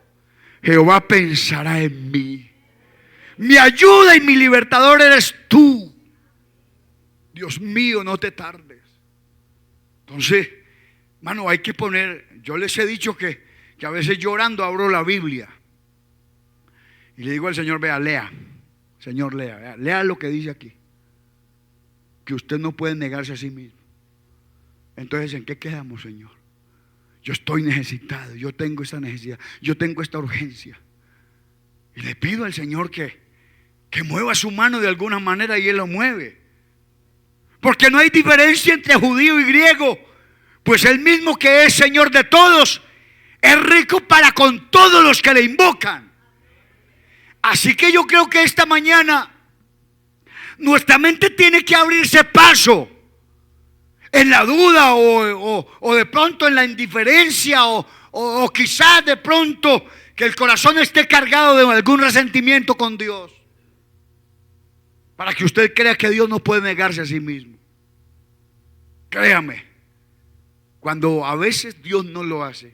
Jehová pensará en mí. Mi ayuda y mi libertador eres tú. Dios mío, no te tardes. Entonces, hermano, hay que poner. Yo les he dicho que a veces llorando abro la Biblia y le digo al Señor: vea, lea. Señor, lea lo que dice aquí. Que usted no puede negarse a sí mismo. Entonces, ¿en qué quedamos, Señor? Yo estoy necesitado, yo tengo esa necesidad, yo tengo esta urgencia. Y le pido al Señor que mueva su mano de alguna manera, y Él lo mueve. Porque no hay diferencia entre judío y griego, pues el mismo que es Señor de todos es rico para con todos los que le invocan. Así que yo creo que esta mañana nuestra mente tiene que abrirse paso en la duda o de pronto en la indiferencia o quizás de pronto que el corazón esté cargado de algún resentimiento con Dios, para que usted crea que Dios no puede negarse a sí mismo. Créame, cuando a veces Dios no lo hace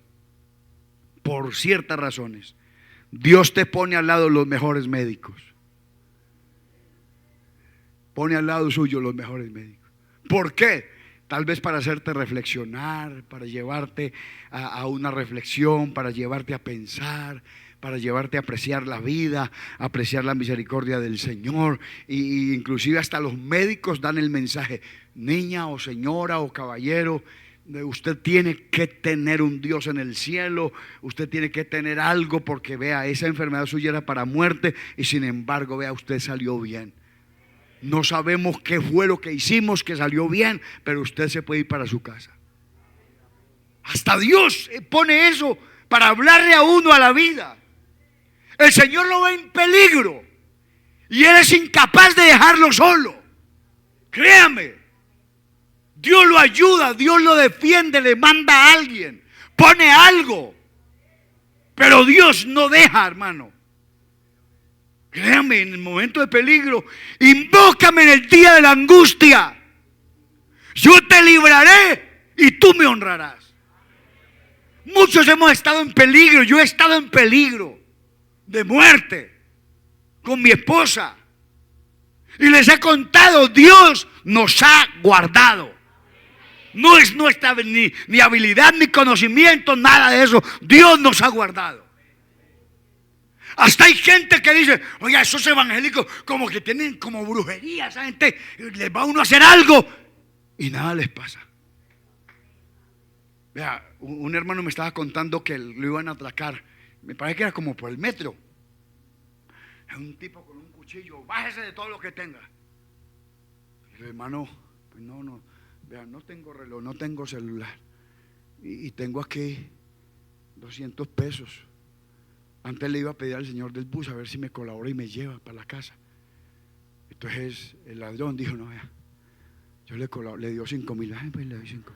por ciertas razones, Dios te pone al lado los mejores médicos. Pone al lado suyo los mejores médicos. ¿Por qué? Tal vez para hacerte reflexionar, para llevarte a una reflexión, para llevarte a pensar, para llevarte a apreciar la vida, a apreciar la misericordia del Señor. Y inclusive hasta los médicos dan el mensaje: niña o señora o caballero, usted tiene que tener un Dios en el cielo, usted tiene que tener algo, porque vea, esa enfermedad suya era para muerte y sin embargo, vea, usted salió bien. No sabemos qué fue lo que hicimos que salió bien, pero usted se puede ir para su casa. Hasta Dios pone eso para hablarle a uno a la vida. El Señor lo ve en peligro y Él es incapaz de dejarlo solo. Créame, Dios lo ayuda, Dios lo defiende, le manda a alguien, pone algo. Pero Dios no deja, hermano. Créame, en el momento de peligro, invócame en el día de la angustia. Yo te libraré y tú me honrarás. Muchos hemos estado en peligro, yo he estado en peligro de muerte con mi esposa. Y les he contado, Dios nos ha guardado. No es nuestra ni habilidad, ni conocimiento, nada de eso. Dios nos ha guardado. Hasta hay gente que dice, oye, esos evangélicos como que tienen como brujería. Esa gente les va a uno a hacer algo y nada les pasa. Vea, un hermano me estaba contando que lo iban a atracar. Me parece que era como por el metro. Un tipo con un cuchillo, bájese de todo lo que tenga. Y el hermano, pues no, vea, no tengo reloj, no tengo celular. Y tengo aquí 200 pesos. Antes le iba a pedir al señor del bus a ver si me colabora y me lleva para la casa. Entonces el ladrón dijo, no, vea, yo le dio 5,000. Ay, pues le doy 5.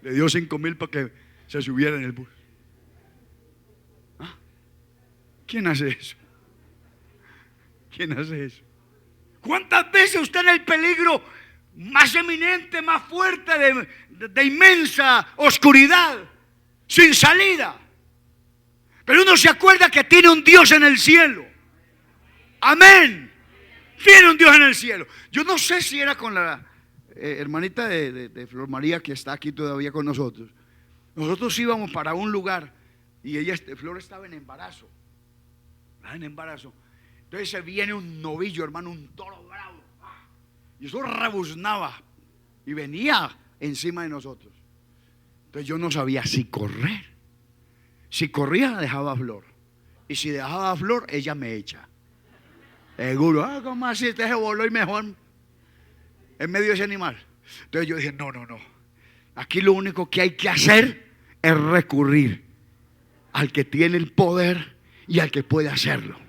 Le dio 5,000 para que se subiera en el bus. ¿Quién hace eso? ¿Quién hace eso? ¿Cuántas veces usted en el peligro más eminente, más fuerte, de inmensa oscuridad, sin salida? Pero uno se acuerda que tiene un Dios en el cielo. Amén. Tiene un Dios en el cielo. Yo no sé si era con la hermanita de Flor María, que está aquí todavía con nosotros. Nosotros íbamos para un lugar y Flor estaba en embarazo. Entonces se viene un novillo, hermano, un toro bravo, y eso rebuznaba y venía encima de nosotros. Entonces yo no sabía si correr. Si corría dejaba a Flor, y si dejaba a Flor ella me echa. Seguro, ¿cómo así? Este se voló y mejor en medio de ese animal. Entonces yo dije, no, aquí lo único que hay que hacer es recurrir al que tiene el poder y al que puede hacerlo.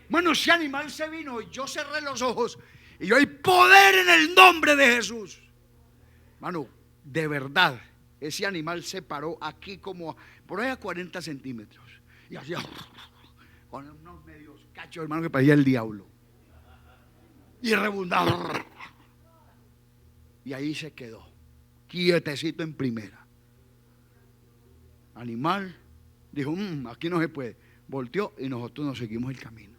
Bueno, ese animal se vino y yo cerré los ojos y yo, hay poder en el nombre de Jesús. Mano, de verdad, ese animal se paró aquí como por ahí a 40 centímetros y hacía con unos medios cachos, hermano, que parecía el diablo, y rebundaba, y ahí se quedó quietecito en primera. Animal dijo, aquí no se puede. Volteó y nosotros nos seguimos el camino.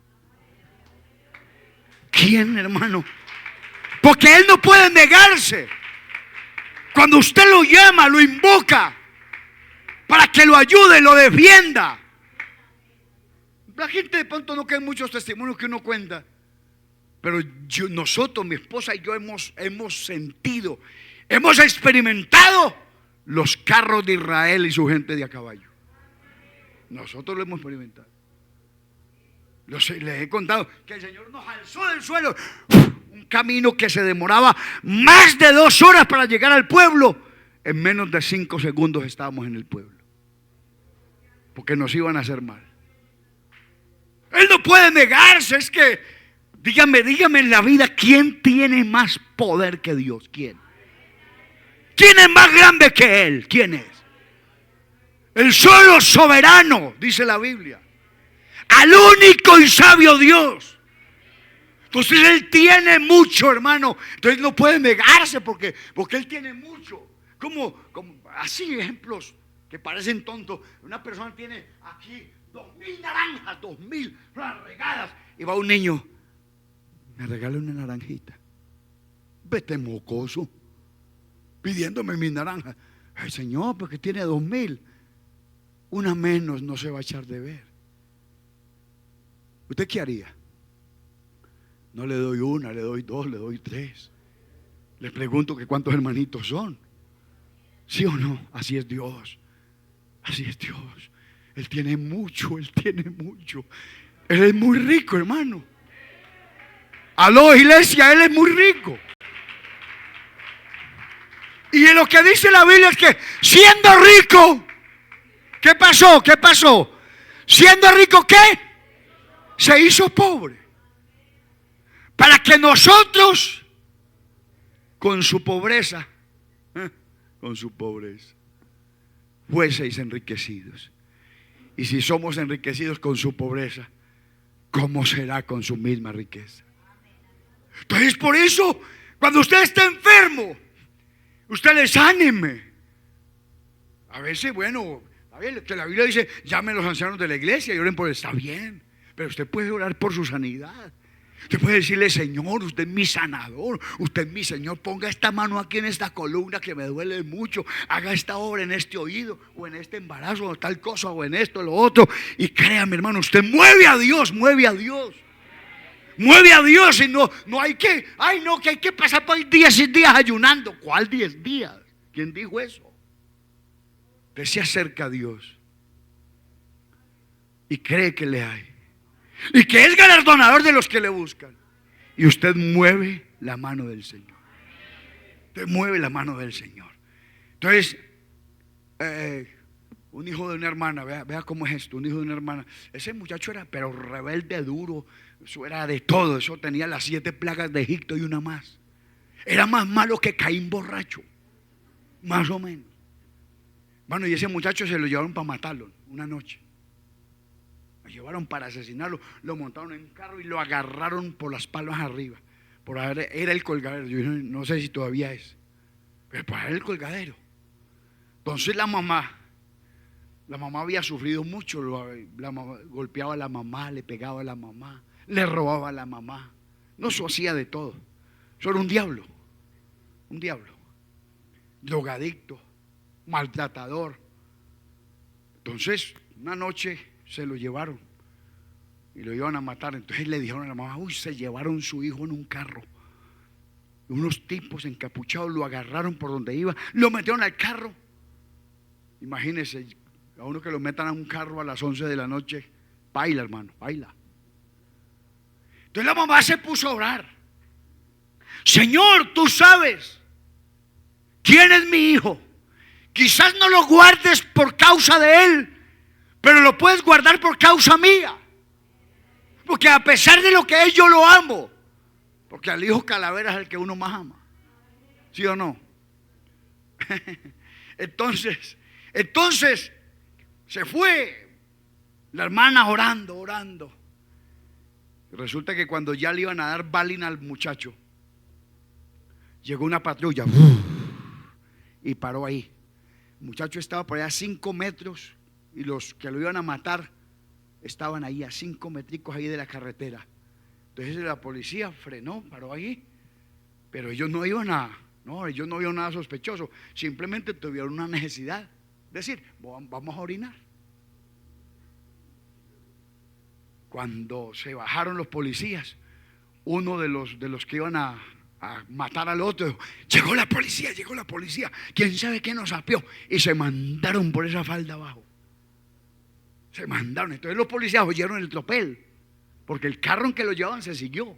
¿Quién, hermano? Porque Él no puede negarse. Cuando usted lo llama, lo invoca para que lo ayude, lo defienda. La gente de pronto no cree muchos testimonios que uno cuenta, pero nosotros, mi esposa y yo hemos sentido, hemos experimentado los carros de Israel y su gente de a caballo. Nosotros lo hemos experimentado. Les he contado que el Señor nos alzó del suelo, un camino que se demoraba más de 2 horas para llegar al pueblo. En menos de 5 segundos estábamos en el pueblo, porque nos iban a hacer mal. Él no puede negarse. Es que dígame en la vida, ¿quién tiene más poder que Dios? ¿Quién es más grande que Él? ¿Quién es? El solo soberano, dice la Biblia, al único y sabio Dios. Entonces Él tiene mucho, hermano. Entonces no puede negarse porque Él tiene mucho. Como así ejemplos que parecen tontos. Una persona tiene aquí 2,000 naranjas, 2,000 regadas, y va un niño, me regala una naranjita. Vete mocoso, pidiéndome mis naranjas. Ay, Señor, porque tiene 2,000. Una menos no se va a echar de ver. ¿Usted qué haría? No le doy una, le doy 2, le doy 3. Les pregunto que cuántos hermanitos son. ¿Sí o no? Así es Dios. Así es Dios. Él tiene mucho, Él tiene mucho. Él es muy rico, hermano. Aló, iglesia, Él es muy rico. Y lo que dice la Biblia es que siendo rico, ¿qué pasó? ¿Qué pasó? Siendo rico, ¿qué? Se hizo pobre. para que nosotros, con su pobreza, fueseis enriquecidos. Y si somos enriquecidos con su pobreza, ¿cómo será con su misma riqueza? Entonces, por eso, cuando usted está enfermo, usted desánime. A veces, bueno, que la Biblia dice, llamen a los ancianos de la iglesia y oren por él. Está bien, pero usted puede orar por su sanidad. Usted puede decirle: Señor, usted es mi sanador, usted es mi Señor, ponga esta mano aquí en esta columna que me duele mucho, haga esta obra en este oído, o en este embarazo, o tal cosa, o en esto, lo otro. Y créame, hermano, usted mueve a Dios, mueve a Dios. Mueve a Dios, y no hay que, que hay que pasar por 10 días ayunando. ¿Cuál 10 días? ¿Quién dijo eso? Usted se acerca a Dios y cree que le hay, y que es galardonador de los que le buscan. Y usted mueve la mano del Señor. Usted mueve la mano del Señor. Entonces, un hijo de una hermana, vea cómo es esto. Un hijo de una hermana, ese muchacho era pero rebelde, duro. Eso era de todo. Eso tenía las 7 plagas de Egipto y una más. Era más malo que Caín borracho, más o menos. Bueno, y ese muchacho se lo llevaron para matarlo una noche. Lo llevaron para asesinarlo. Lo montaron en un carro y lo agarraron por las palmas arriba. Era el colgadero. Yo no sé si todavía es, pero para el colgadero. Entonces la mamá había sufrido mucho. La mamá golpeaba a la mamá, le pegaba a la mamá, le robaba a la mamá. No, eso hacía de todo. Eso era un diablo. Drogadicto, maltratador. Entonces una noche se lo llevaron y lo iban a matar. Entonces le dijeron a la mamá: uy, se llevaron su hijo en un carro. Unos tipos encapuchados lo agarraron por donde iba, lo metieron al carro. Imagínense, a uno que lo metan a un carro a las 11 de la noche, baila, hermano, baila. Entonces la mamá se puso a orar: Señor, tú sabes quién es mi hijo. Quizás no lo guardes por causa de él, pero lo puedes guardar por causa mía. Porque a pesar de lo que es, yo lo amo. Porque al hijo calavera es el que uno más ama. ¿Sí o no? Entonces se fue la hermana orando. Resulta que cuando ya le iban a dar balina al muchacho, llegó una patrulla y paró ahí. El muchacho estaba por allá a 5 metros y los que lo iban a matar estaban ahí a 5 metricos ahí de la carretera. Entonces la policía frenó, paró ahí, pero ellos no vieron nada sospechoso. Simplemente tuvieron una necesidad, decir: vamos a orinar. Cuando se bajaron los policías, uno de los que iban a matar al otro dijo: llegó la policía, quién sabe qué nos apió. Y se mandaron por esa falda abajo. Se mandaron. Entonces los policías oyeron el tropel, porque el carro en que lo llevaban se siguió.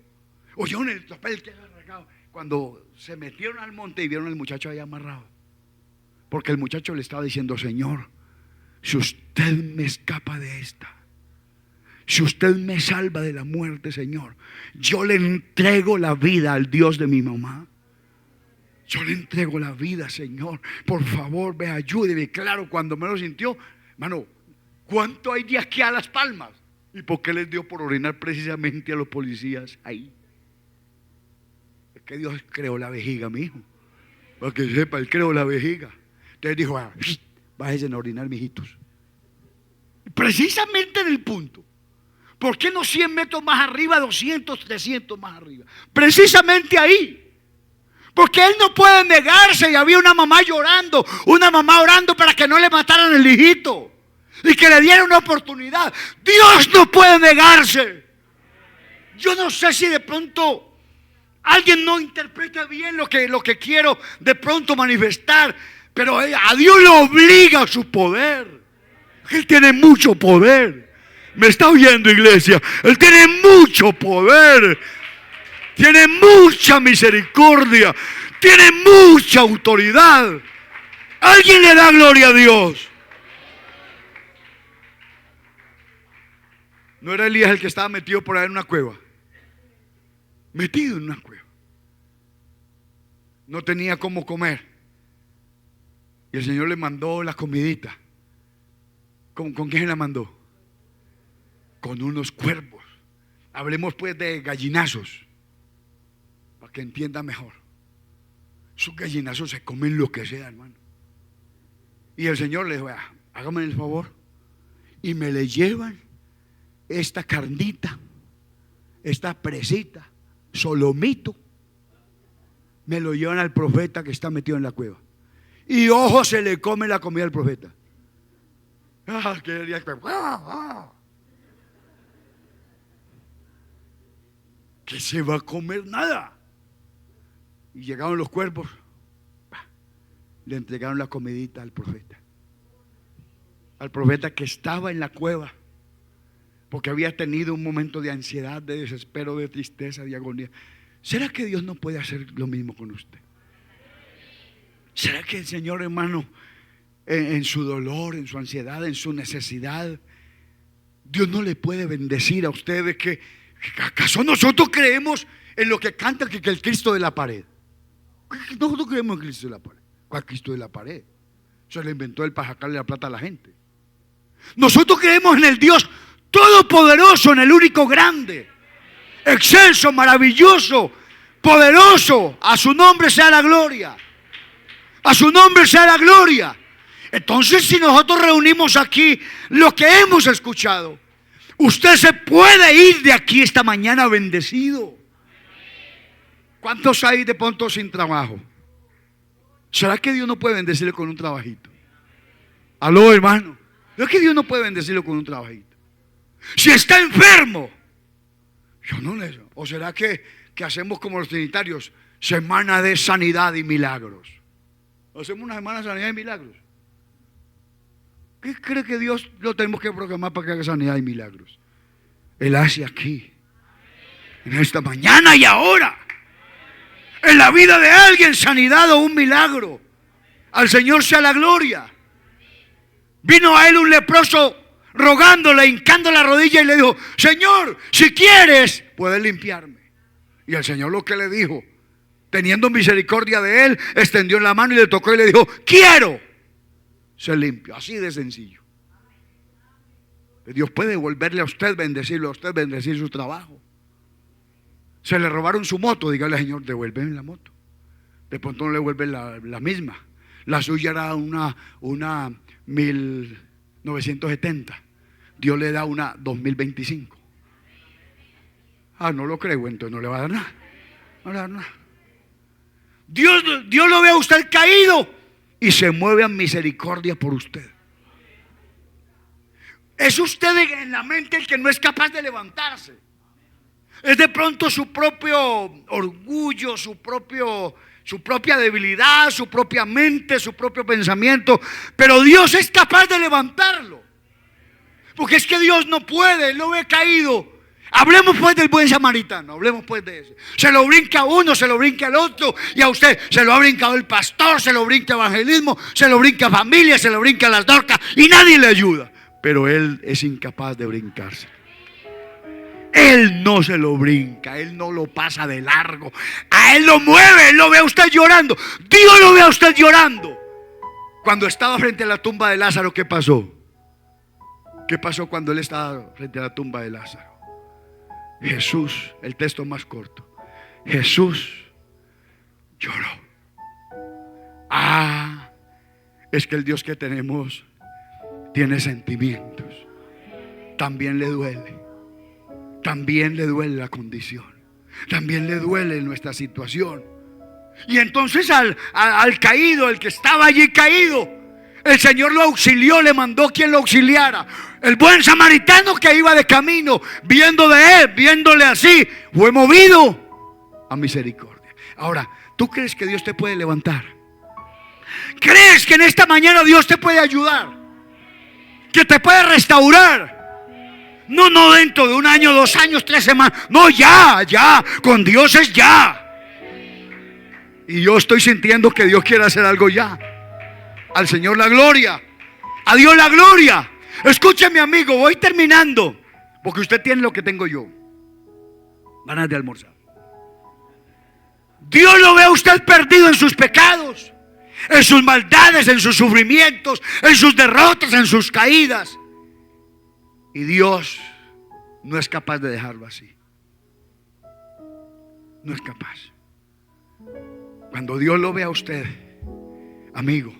Oyeron el tropel que arrancaba. Cuando se metieron al monte y vieron al muchacho ahí amarrado, porque el muchacho le estaba diciendo: Señor, si usted me escapa de esta, si usted me salva de la muerte, Señor, yo le entrego la vida al Dios de mi mamá. Yo le entrego la vida, Señor. Por favor, ve, ayúdeme. Claro, cuando me lo sintió, hermano, ¿cuánto hay de aquí a Las Palmas? ¿Y por qué les dio por orinar precisamente a los policías ahí? Es que Dios creó la vejiga, mi hijo. Para que sepa, Él creó la vejiga. Entonces dijo: bájense a orinar, mijitos. Precisamente en el punto. ¿Por qué no 100 metros más arriba, 200, 300 más arriba? Precisamente ahí. Porque él no puede negarse. Y había una mamá llorando, una mamá orando para que no le mataran el hijito y que le dieran una oportunidad. Dios no puede negarse. Yo no sé si de pronto alguien no interpreta bien lo que quiero de pronto manifestar, pero a Dios le obliga su poder. Él tiene mucho poder. ¿Me está oyendo, iglesia? Él tiene mucho poder, tiene mucha misericordia, tiene mucha autoridad. ¿Alguien le da gloria a Dios? ¿No era Elías el que estaba metido por ahí en una cueva? metido en una cueva. No tenía cómo comer. Y el Señor le mandó la comidita. ¿Con quién la mandó? Con unos cuervos. Hablemos pues de gallinazos, para que entienda mejor. Sus gallinazos se comen lo que sea, hermano. Y el Señor le dijo: hágame el favor y me le llevan esta carnita, esta presita, solomito, me lo llevan al profeta que está metido en la cueva. Y ojo, se le come la comida al profeta. Que se va a comer nada. Y llegaron los cuervos, le entregaron la comidita al profeta que estaba en la cueva, porque había tenido un momento de ansiedad, de desespero, de tristeza, de agonía. ¿Será que Dios no puede hacer lo mismo con usted? ¿Será que el Señor, hermano, en su dolor, en su ansiedad, en su necesidad, Dios no le puede bendecir a ustedes? Que ¿acaso nosotros creemos en lo que canta que el Cristo de la pared? Nosotros creemos en Cristo de la pared. ¿Cuál Cristo de la pared? Se lo inventó él para sacarle la plata a la gente. Nosotros creemos en el Dios todopoderoso, en el único grande, excelso, maravilloso, poderoso. A su nombre sea la gloria. A su nombre sea la gloria. Entonces, si nosotros reunimos aquí lo que hemos escuchado, usted se puede ir de aquí esta mañana bendecido. ¿Cuántos hay de pronto sin trabajo? ¿Será que Dios no puede bendecirle con un trabajito? Aló, hermano. ¿Será que Dios no puede bendecirle con un trabajito? Si está enfermo, yo no le. ¿O será que hacemos como los trinitarios? Semana de sanidad y milagros. Hacemos una semana de sanidad y milagros. ¿Qué cree que Dios lo tenemos que programar para que haga sanidad y milagros? Él hace aquí, en esta mañana y ahora, en la vida de alguien, sanidad o un milagro. Al Señor sea la gloria. Vino a él un leproso rogándole, hincando la rodilla, y le dijo: Señor, si quieres, puedes limpiarme. Y el Señor lo que le dijo, teniendo misericordia de él, extendió la mano y le tocó y le dijo: quiero ser limpio. Así de sencillo. Dios puede volverle a usted, bendecirlo a usted, bendecir su trabajo. Se le robaron su moto, dígale: Señor, devuélveme la moto. De pronto no le vuelven la misma. La suya era una 1970. Dios le da una 2025. No lo creo, entonces no le va a dar nada. No le va a dar nada. Dios lo ve a usted caído y se mueve a misericordia por usted. Es usted en la mente el que no es capaz de levantarse. Es de pronto su propio orgullo, su propia debilidad, su propia mente, su propio pensamiento. Pero Dios es capaz de levantarlo. Porque es que Dios no puede, Él lo ve caído. Hablemos pues del buen samaritano, hablemos pues de ese. Se lo brinca a uno, se lo brinca al otro, y a usted se lo ha brincado el pastor, se lo brinca evangelismo, se lo brinca familia, se lo brinca las Dorcas, y nadie le ayuda. Pero él es incapaz de brincarse. Él no se lo brinca, él no lo pasa de largo. A él lo mueve, él lo ve a usted llorando. Dios lo ve a usted llorando. Cuando estaba frente a la tumba de Lázaro, ¿qué pasó? ¿Qué pasó cuando él estaba frente a la tumba de Lázaro? Jesús, el texto más corto, Jesús lloró. Es que el Dios que tenemos tiene sentimientos. También le duele. También le duele la condición. También le duele nuestra situación. Y entonces al caído, el que estaba allí caído, el Señor lo auxilió, le mandó quien lo auxiliara. El buen samaritano que iba de camino, viendo de él, viéndole así, fue movido a misericordia. Ahora, ¿tú crees que Dios te puede levantar? ¿Crees que en esta mañana Dios te puede ayudar? ¿Que te puede restaurar? No dentro de un año, 2 años, 3 semanas. No, ya, con Dios es ya. Y yo estoy sintiendo que Dios quiere hacer algo ya. Al Señor la gloria. A Dios la gloria. Escúcheme, amigo, voy terminando, porque usted tiene lo que tengo yo: ganas de almorzar. Dios lo ve a usted perdido en sus pecados, en sus maldades, en sus sufrimientos, en sus derrotas, en sus caídas. Y Dios no es capaz de dejarlo así. No es capaz. Cuando Dios lo ve a usted, amigo,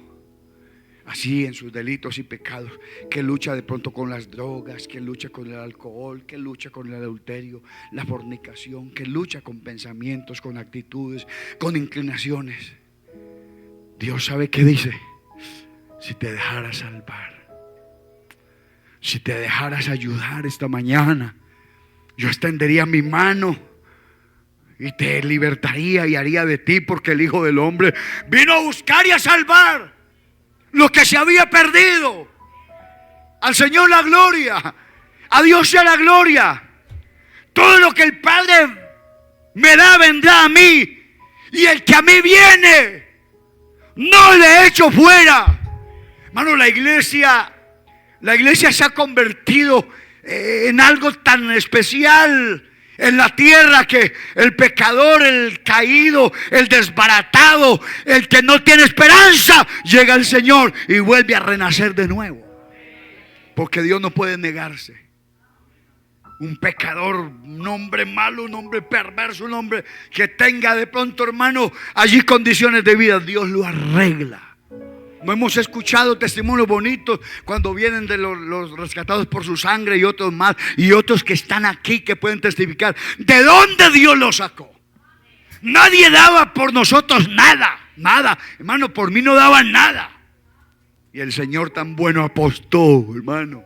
así en sus delitos y pecados, que lucha de pronto con las drogas, que lucha con el alcohol, que lucha con el adulterio, la fornicación, que lucha con pensamientos, con actitudes, con inclinaciones, Dios sabe qué dice: si te dejaras salvar, si te dejaras ayudar esta mañana, yo extendería mi mano y te libertaría y haría de ti, porque el Hijo del Hombre vino a buscar y a salvar lo que se había perdido. Al Señor la gloria, a Dios sea la gloria. Todo lo que el Padre me da vendrá a mí, y el que a mí viene no le echo fuera. Hermano, la iglesia se ha convertido en algo tan especial en la tierra, que el pecador, el caído, el desbaratado, el que no tiene esperanza, llega al Señor y vuelve a renacer de nuevo. Porque Dios no puede negarse. Un pecador, un hombre malo, un hombre perverso, un hombre que tenga de pronto, hermano, allí condiciones de vida, Dios lo arregla. No hemos escuchado testimonios bonitos cuando vienen de los rescatados por su sangre, y otros más, y otros que están aquí que pueden testificar de dónde Dios los sacó. Nadie daba por nosotros nada, hermano, por mí no daban nada. Y el Señor tan bueno apostó, hermano,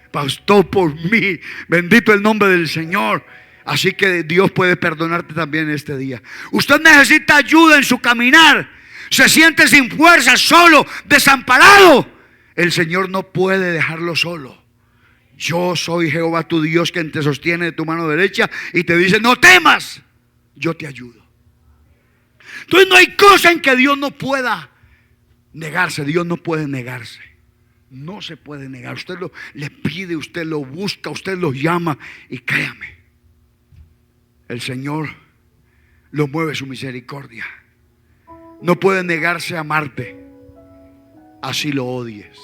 apostó por mí. Bendito el nombre del Señor. Así que Dios puede perdonarte también este día. Usted necesita ayuda en su caminar. Se siente sin fuerza, solo, desamparado. El Señor no puede dejarlo solo. Yo soy Jehová tu Dios, quien te sostiene de tu mano derecha y te dice: no temas, yo te ayudo. Entonces no hay cosa en que Dios no pueda negarse. Dios no puede negarse. No se puede negar. Usted le pide, usted lo busca, usted lo llama, y créame, el Señor lo mueve su misericordia. No puede negarse a amarte, así lo odies,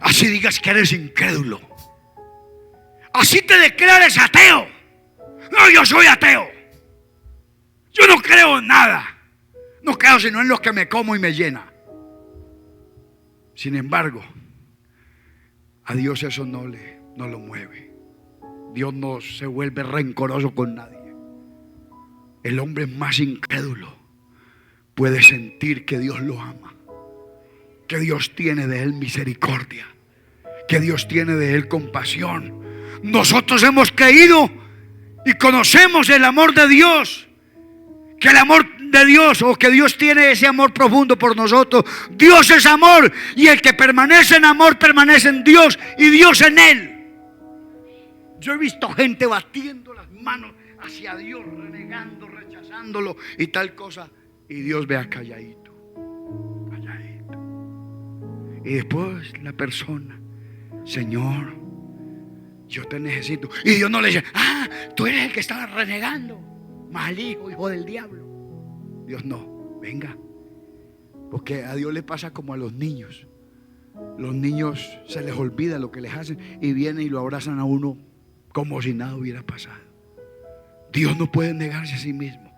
así digas que eres incrédulo, así te declares ateo. No, yo soy ateo, yo no creo en nada, no creo sino en lo que me como y me llena. Sin embargo, a Dios eso no lo mueve. Dios no se vuelve rencoroso con nadie. El hombre más incrédulo puede sentir que Dios lo ama, que Dios tiene de él misericordia, que Dios tiene de él compasión. Nosotros hemos creído y conocemos el amor de Dios, que el amor de Dios, o que Dios tiene ese amor profundo por nosotros. Dios es amor, y el que permanece en amor permanece en Dios y Dios en él. Yo he visto gente batiendo las manos hacia Dios, renegando, rechazándolo y tal cosa, y Dios vea calladito, calladito. Y después la persona: Señor, yo te necesito. Y Dios no le dice: tú eres el que estaba renegando, mal hijo del diablo. Dios no, venga. Porque a Dios le pasa como a los niños. Los niños se les olvida lo que les hacen y vienen y lo abrazan a uno como si nada hubiera pasado. Dios no puede negarse a sí mismo.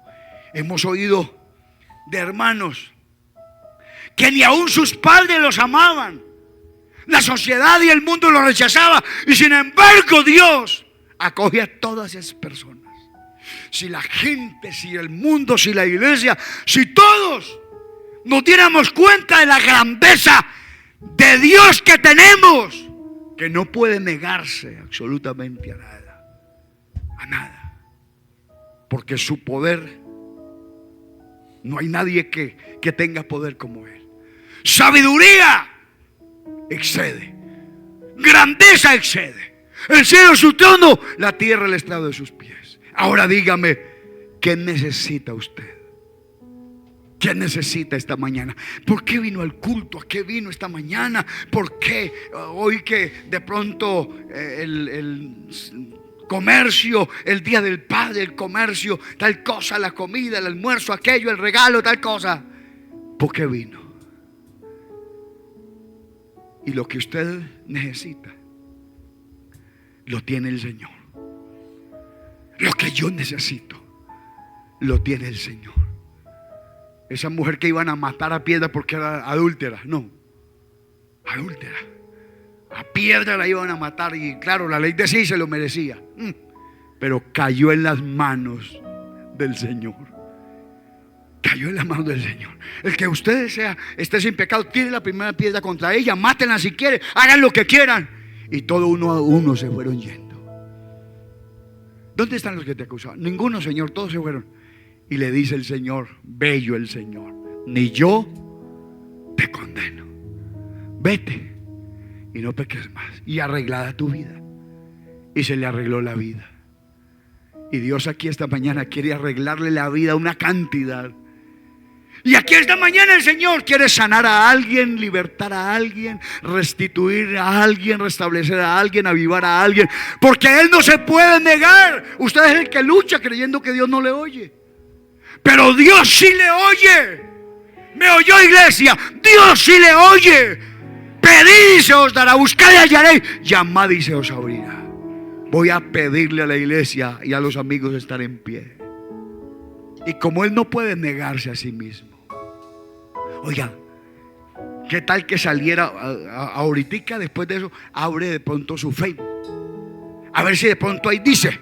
Hemos oído de hermanos que ni aún sus padres los amaban. La sociedad y el mundo los rechazaba, y sin embargo Dios acoge a todas esas personas. Si la gente, si el mundo, si la iglesia, si todos nos diéramos cuenta de la grandeza de Dios que tenemos, que no puede negarse absolutamente a nada. Porque su poder, no hay nadie que tenga poder como Él. Sabiduría excede, grandeza excede. El cielo es su trono, la tierra el estrado de sus pies. Ahora dígame, ¿qué necesita usted? ¿Qué necesita esta mañana? ¿Por qué vino al culto? ¿A qué vino esta mañana? ¿Por qué hoy que de pronto comercio, el día del padre, el comercio, tal cosa, la comida, el almuerzo, aquello, el regalo, tal cosa. Porque vino. Y lo que usted necesita lo tiene el Señor. Lo que yo necesito lo tiene el Señor. Esa mujer que iban a matar a piedra porque era adúltera, no, adúltera, a piedra la iban a matar. Y claro, la ley decía y se lo merecía, pero cayó en las manos del Señor. Cayó en las manos del Señor. El que usted esté sin pecado, tire la primera piedra contra ella, mátenla si quiere, hagan lo que quieran. Y todo uno a uno se fueron yendo. ¿Dónde están los que te acusaban? Ninguno, Señor, todos se fueron. Y le dice el Señor, bello el Señor, ni yo te condeno. Vete y no peques más. Y arreglada tu vida. Y se le arregló la vida. Y Dios aquí esta mañana quiere arreglarle la vida a una cantidad. Y aquí esta mañana el Señor quiere sanar a alguien, libertar a alguien, restituir a alguien, restablecer a alguien, avivar a alguien. Porque Él no se puede negar. Usted es el que lucha creyendo que Dios no le oye. Pero Dios sí le oye. ¿Me oyó, iglesia? Dios sí le oye. Pedid y se os dará, buscad y hallaréis, llamad y se os abrirá. Voy a pedirle a la iglesia y a los amigos estar en pie. Y como Él no puede negarse a sí mismo, oiga, ¿qué tal que saliera ahorita después de eso? Abre de pronto su Facebook, a ver si de pronto ahí dice: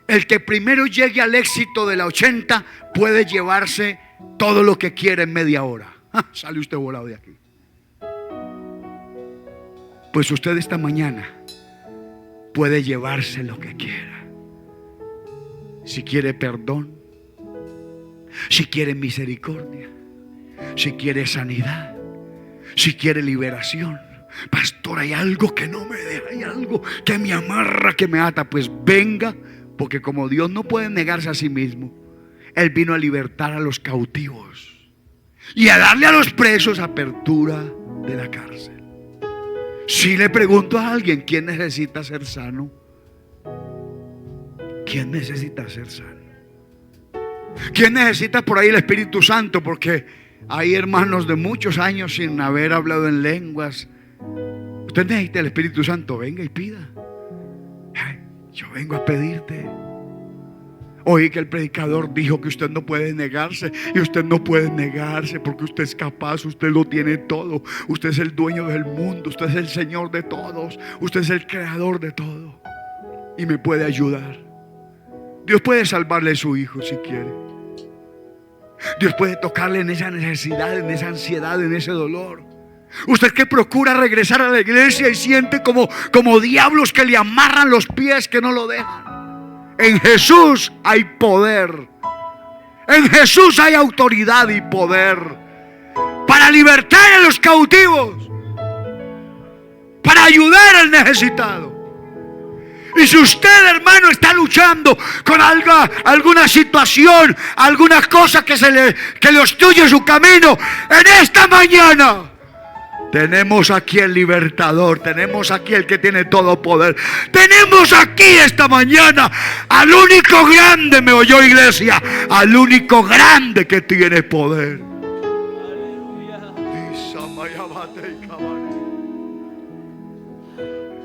el que primero llegue al éxito de la 80 puede llevarse todo lo que quiere en media hora. Sale usted volado de aquí. Pues usted esta mañana puede llevarse lo que quiera. Si quiere perdón, si quiere misericordia, si quiere sanidad, si quiere liberación. Pastor, hay algo que no me deja, hay algo que me amarra, que me ata. Pues venga, porque como Dios no puede negarse a sí mismo, Él vino a libertar a los cautivos y a darle a los presos apertura de la cárcel. Si le pregunto a alguien, ¿quién necesita ser sano? ¿Quién necesita ser sano? ¿Quién necesita por ahí el Espíritu Santo? Porque hay hermanos de muchos años sin haber hablado en lenguas. Usted necesita el Espíritu Santo, venga y pida. Yo vengo a pedirte. Oí que el predicador dijo que usted no puede negarse. Y usted no puede negarse porque usted es capaz, usted lo tiene todo. Usted es el dueño del mundo, usted es el Señor de todos, usted es el creador de todo. Y me puede ayudar. Dios puede salvarle a su hijo si quiere. Dios puede tocarle en esa necesidad, en esa ansiedad, en ese dolor. Usted que procura regresar a la iglesia y siente como diablos que le amarran los pies, que no lo dejan. En Jesús hay poder. En Jesús hay autoridad y poder para libertar a los cautivos, para ayudar al necesitado. Y si usted, hermano, está luchando con alguna situación, alguna cosa que le obstruye su camino, en esta mañana tenemos aquí el libertador, tenemos aquí el que tiene todo poder. Tenemos aquí esta mañana al único grande, me oyó, iglesia, al único grande que tiene poder.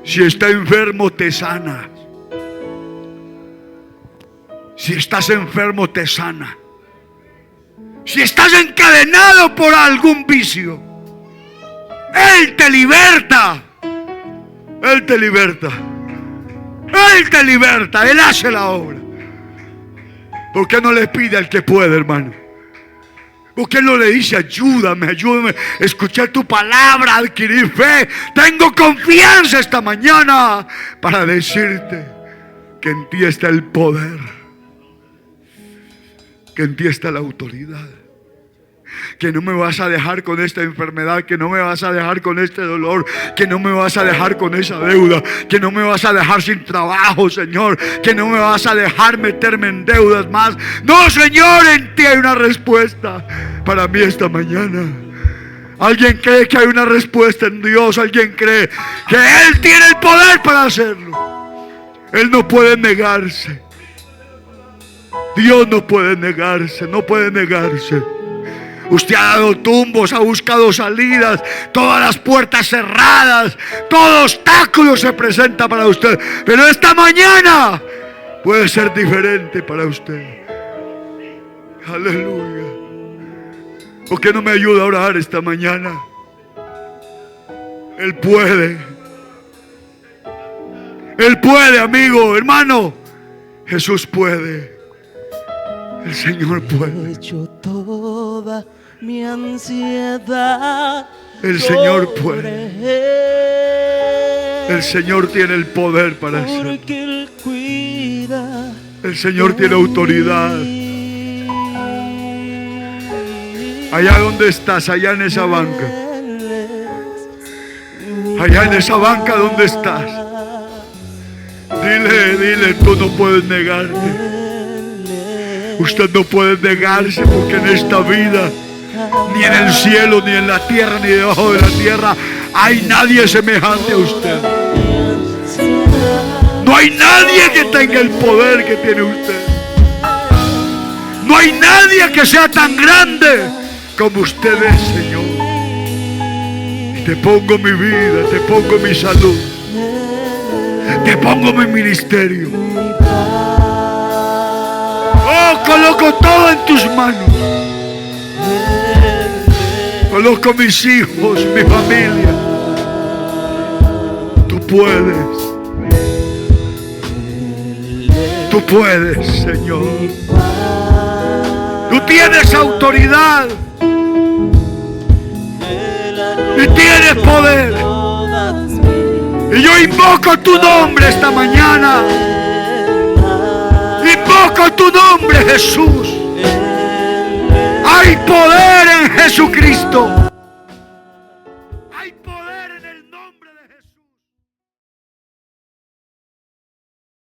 Si está enfermo, te sana. Si estás enfermo, te sana. Si estás encadenado por algún vicio, Él te liberta. Él te liberta. Él te liberta. Él hace la obra. ¿Por qué no le pide al que puede, hermano? ¿Por qué no le dice: ayúdame, ayúdame a escuchar tu palabra, a adquirir fe? Tengo confianza esta mañana para decirte que en ti está el poder, que en ti está la autoridad. Que no me vas a dejar con esta enfermedad, que no me vas a dejar con este dolor, que no me vas a dejar con esa deuda, que no me vas a dejar sin trabajo, Señor, que no me vas a dejar meterme en deudas más. No, Señor, en ti hay una respuesta para mí esta mañana. ¿Alguien cree que hay una respuesta en Dios? ¿Alguien cree que Él tiene el poder para hacerlo? Él no puede negarse. Dios no puede negarse, no puede negarse. Usted ha dado tumbos, ha buscado salidas, todas las puertas cerradas, todo obstáculo se presenta para usted. Pero esta mañana puede ser diferente para usted. Aleluya. ¿Por qué no me ayuda a orar esta mañana? Él puede. Él puede, amigo, hermano. Jesús puede. El Señor puede. Hecho toda mi ansiedad. El Señor puede. El Señor tiene el poder para hacerlo. El Señor tiene autoridad. Allá donde estás, allá en esa banca. Allá en esa banca donde estás. Dile, tú no puedes negarte. Usted no puede negarse, porque en esta vida, ni en el cielo, ni en la tierra, ni debajo de la tierra, hay nadie semejante a usted. No hay nadie que tenga el poder que tiene usted. No hay nadie que sea tan grande como usted es, Señor. Y te pongo mi vida, te pongo mi salud, te pongo mi ministerio. Oh, coloco todo en tus manos. Coloco mis hijos, mi familia. Tú puedes. Tú puedes, Señor. Tú tienes autoridad. Y tienes poder. Y yo invoco tu nombre esta mañana. Invoco tu nombre, Jesús. Hay poder en Jesucristo.